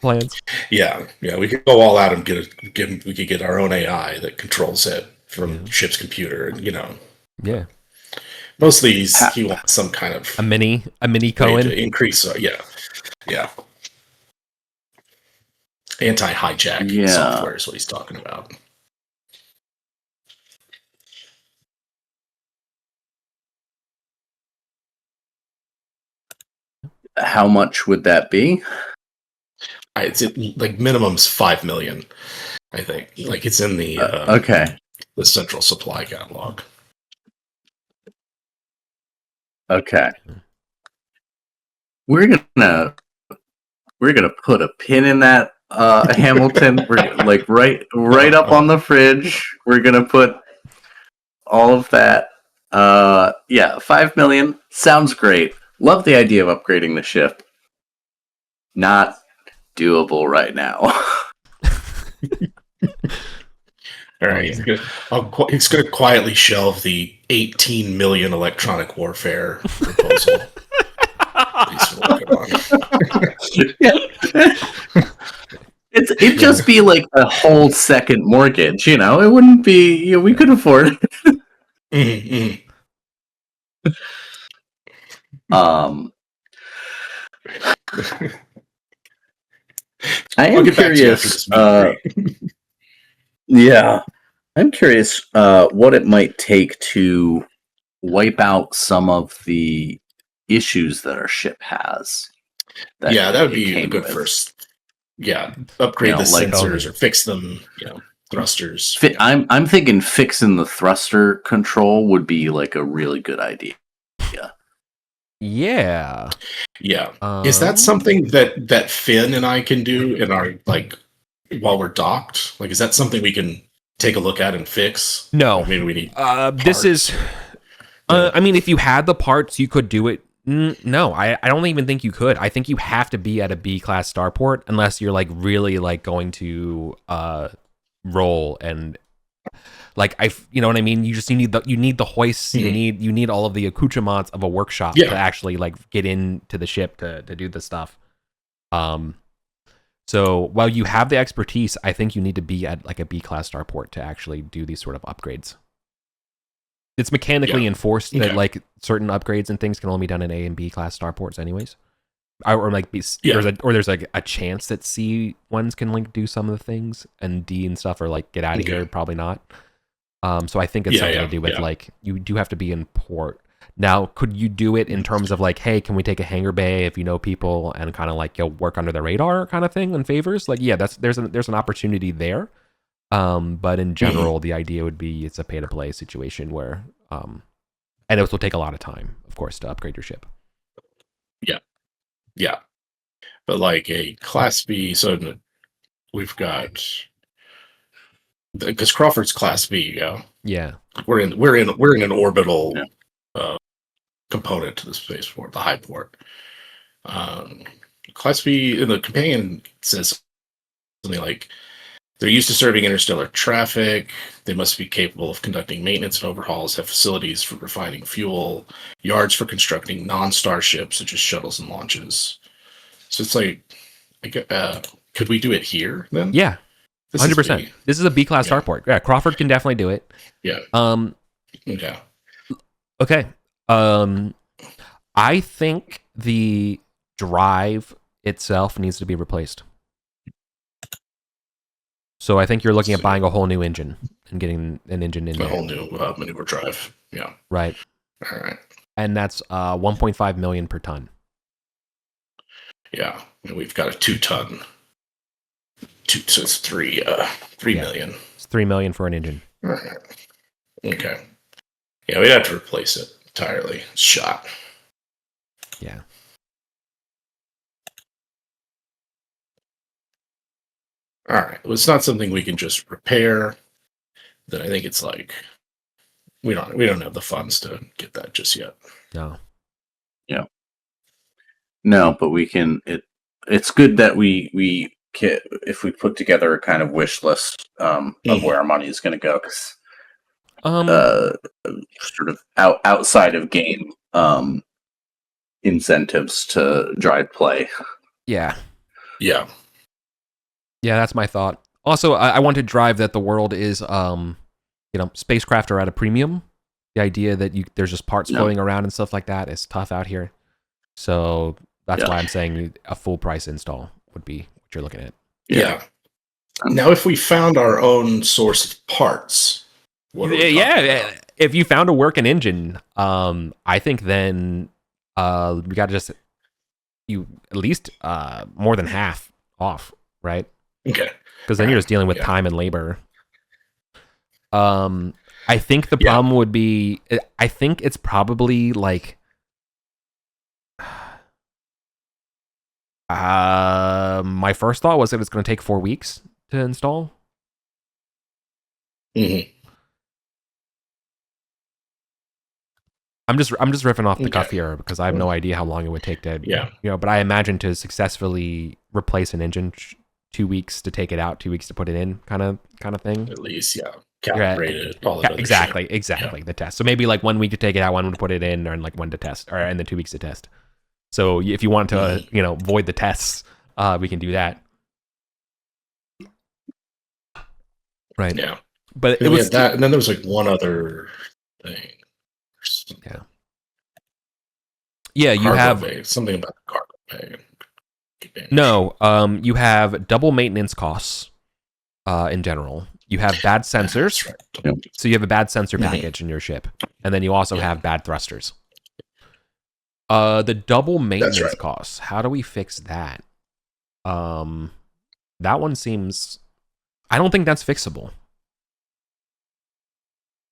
Plans. Yeah. We could go all out and we could get our own AI that controls it from ship's computer. Yeah. Mostly he wants some kind of a mini Colin increase. Yeah. Anti-hijack software is what he's talking about. How much would that be? It's like minimum's 5 million, I think. Like it's in the the central supply catalog. Okay. We're gonna put a pin in that, Hamilton. We're like right up on the fridge. We're gonna put all of that. 5 million sounds great. Love the idea of upgrading the ship. Not doable right now. All right, he's going to quietly shelve the 18 million electronic warfare proposal. It'd just be like a whole second mortgage, It wouldn't be. We could afford it. Mm-hmm. I am curious. I'm curious what it might take to wipe out some of the issues that our ship has. That would be a good first. Yeah, upgrade the sensors or fix them. Thrusters. I'm thinking fixing the thruster control would be like a really good idea. Yeah. Is that something that Finn and I can do in our while we're docked? Like, is that something we can take a look at and fix? No. Or maybe we need. This is I mean, if you had the parts, you could do it. No, I don't even think you could. I think you have to be at a B class starport unless you're like really like going to roll and like you know what I mean. You need the hoists. Mm-hmm. You need all of the accoutrements of a workshop to actually like get into the ship to do the stuff. So while you have the expertise, I think you need to be at like a B class starport to actually do these sort of upgrades. It's mechanically enforced that like certain upgrades and things can only be done in A and B class starports, anyways. Or like there's like a chance that C ones can like do some of the things, and D and stuff are like get out of here, probably not. So I think it's something to do with like you do have to be in port. Now, could you do it in terms of like, hey, can we take a hangar bay if you know people and kind of like you'll work under the radar kind of thing and favors? Like, yeah, there's an opportunity there. But in general, the idea would be it's a pay to play situation where, and it will take a lot of time, of course, to upgrade your ship. Yeah. But like a Class B, so we've got because Crawford's Class B, yeah. We're in an orbital component to the spaceport, the high port. Class B in the companion says something like they're used to serving interstellar traffic. They must be capable of conducting maintenance and overhauls, have facilities for refining fuel, yards for constructing non-star ships such as shuttles and launches. So it's like, could we do it here then? Yeah, 100%. This is a B class starport. Yeah, Crawford can definitely do it. Yeah. Okay. Okay. I think the drive itself needs to be replaced. So I think you're looking at buying a whole new engine and getting an engine in there. A whole new maneuver drive. Yeah. Right. All right. And that's 1.5 million per ton. Yeah. And we've got a 2-ton. So it's 3 million. It's 3 million for an engine. All right. Okay. Yeah, we'd have to replace it entirely. It's shot. Yeah. All right. Well, it's not something we can just repair. Then I think it's like we don't have the funds to get that just yet. No. Yeah. No, but we can. It's good that we can, if we put together a kind of wish list of where our money is going to go. Sort of outside of game incentives to drive play. Yeah. Yeah. Yeah, that's my thought. Also, I want to drive that the world is, spacecraft are at a premium. The idea that there's just parts floating around and stuff like that is tough out here. So that's why I'm saying a full price install would be what you're looking at. Yeah. Now, if we found our own source of parts, if you found a working engine, I think then we got to just at least more than half off, right? Okay. Because then you're just dealing with time and labor. I think the problem would be, I think it's probably like, my first thought was that it's going to take 4 weeks to install. Mm-hmm. I'm just riffing off the cuff here because I have no idea how long it would take to, but I imagine to successfully replace an engine, 2 weeks to take it out, 2 weeks to put it in, kind of thing. At least, calibrate it. All exactly. The test. So maybe like 1 week to take it out, 1 to put it in, or like 1 to test, or and then 2 weeks to test. So if you want to, void the tests, we can do that. Right. Yeah. But it was that, and then there was like one other thing. Yeah, you have bay. Something about the cargo bay. No, you have double maintenance costs in general. You have bad sensors. Right. So you have a bad sensor package in your ship. And then you also have bad thrusters. The double maintenance costs, how do we fix that? That one seems... I don't think that's fixable.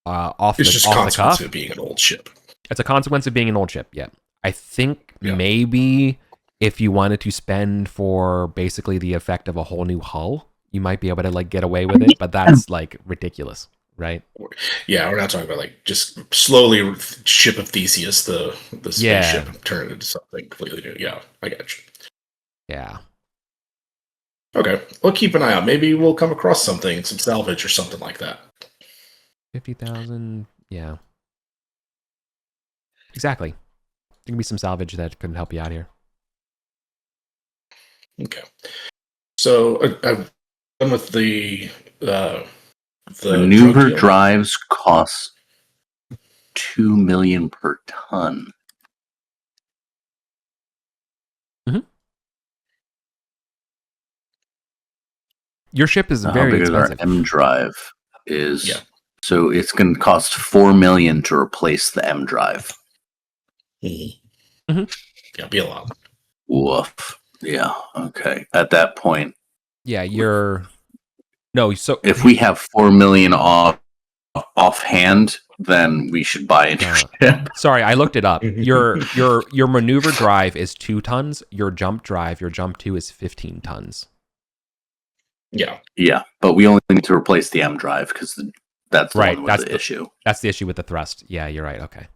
It's just a consequence of being an old ship. It's a consequence of being an old ship, yeah. I think maybe if you wanted to spend for basically the effect of a whole new hull, you might be able to like get away with it, but that's like ridiculous, right? Yeah, we're not talking about like just slowly ship of Theseus, the spaceship, and turn it into something completely new. Yeah, I got you. Yeah. Okay, we'll keep an eye out. Maybe we'll come across something, some salvage or something like that. 50,000. Yeah. Exactly. There can be some salvage that could help you out here. Okay. So I've done with the Maneuver drug deal. drives cost 2 million per ton. Your ship is How very big is our expensive. M drive? Is Yeah. So it's going to cost 4 million to replace the M drive. Yeah, be a lot. Woof. Yeah. Okay. At that point, Yeah, you're no. So if we have 4 million offhand, then we should buy a new ship. sorry, I looked it up. Your maneuver drive is 2 tons. Your jump drive, your jump 2 is 15 tons. Yeah. Yeah, but we only need to replace the M drive because that's the one with the issue. That's the issue with the thrust. Yeah, you're right. Okay.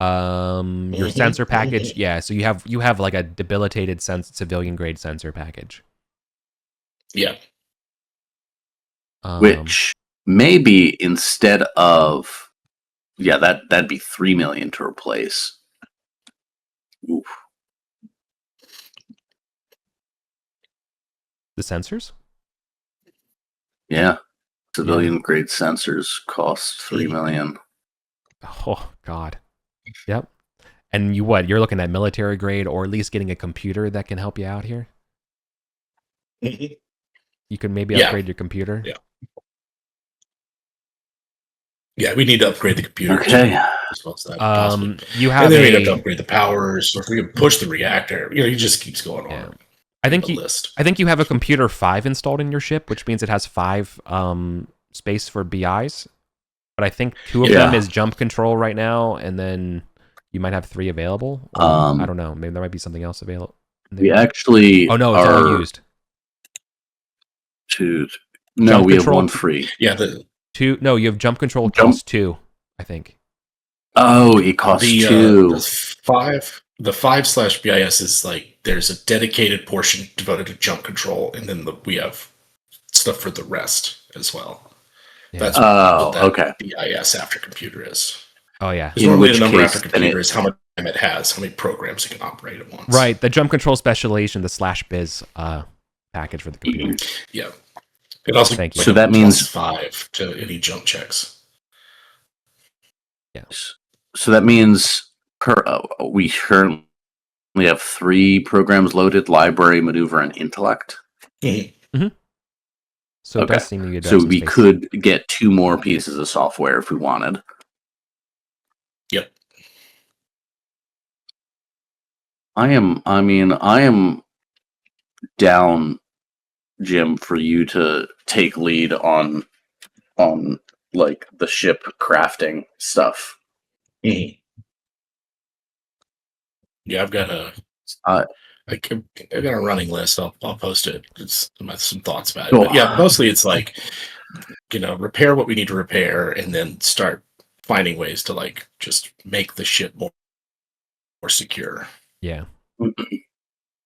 Your sensor package. Yeah, so you have like a debilitated civilian grade sensor package. Yeah. Which maybe instead of that'd be 3 million to replace. Oof. The sensors? Yeah. Civilian grade sensors cost 3 million. Oh God. Yep. And you're looking at military grade or at least getting a computer that can help you out here? You can maybe upgrade your computer? Yeah. Yeah, we need to upgrade the computer. Okay. You have and then we have to upgrade the powers, or if we can push the reactor. It just keeps going on. I think you have a computer 5 installed in your ship, which means it has 5 space for BIs. But I think 2 of them is jump control right now, and then you might have 3 available. I don't know. Maybe there might be something else available. We actually it's all used. No, we have 1 free. Yeah, 2. No, you have jump control costs 2, I think. Oh, it costs 2. The 5/BIS is like there's a dedicated portion devoted to jump control, and then we have stuff for the rest as well. Yeah. That's what okay. BIS after computer is. Oh yeah. Normally the number after computer is how much time it has, how many programs it can operate at once. Right. The jump control specialization, the /biz package for the computer. Yeah. It also Thank you. So that means 5 to any jump checks. Yes. So that means we currently have 3 programs loaded: library, maneuver, and intellect. So it does seem so we could get 2 more pieces of software if we wanted. Yep. I am down, Jim, for you to take lead on like the ship crafting stuff. Yeah, I've got a running list. I'll post it. It's some thoughts about it. But yeah, mostly it's like repair what we need to repair, and then start finding ways to like just make the ship more secure. Yeah.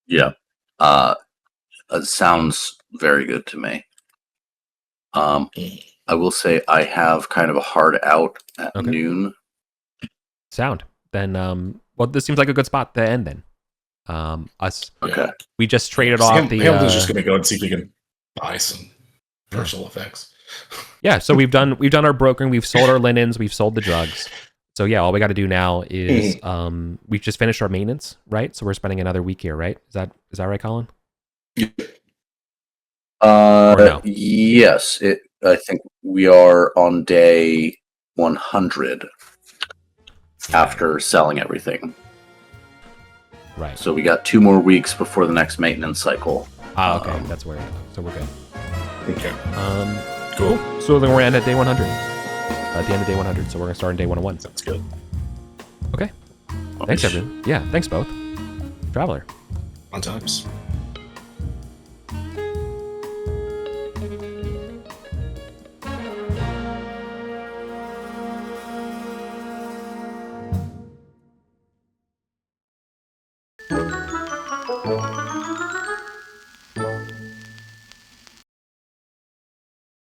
Yeah. It sounds very good to me. I will say I have kind of a hard out at noon. Sound. Then well, this seems like a good spot to end then. We just traded off Hamilton's just gonna go and see if we can buy some personal effects. Yeah, so we've done our brokering, we've sold our linens, we've sold the drugs. So yeah, all we got to do now is we've just finished our maintenance, right? So we're spending another week here, right? Is that right, Colin? No? Yes, I think we are on day 100 after selling everything. Right. So we got 2 more weeks before the next maintenance cycle. Okay, that's where. So we're good. Okay. Cool. So then we're end at day 100. At the end of day 100, so we're gonna start on day 101. Sounds good. Okay. Thanks, everyone. Yeah, thanks both. Traveler. On times.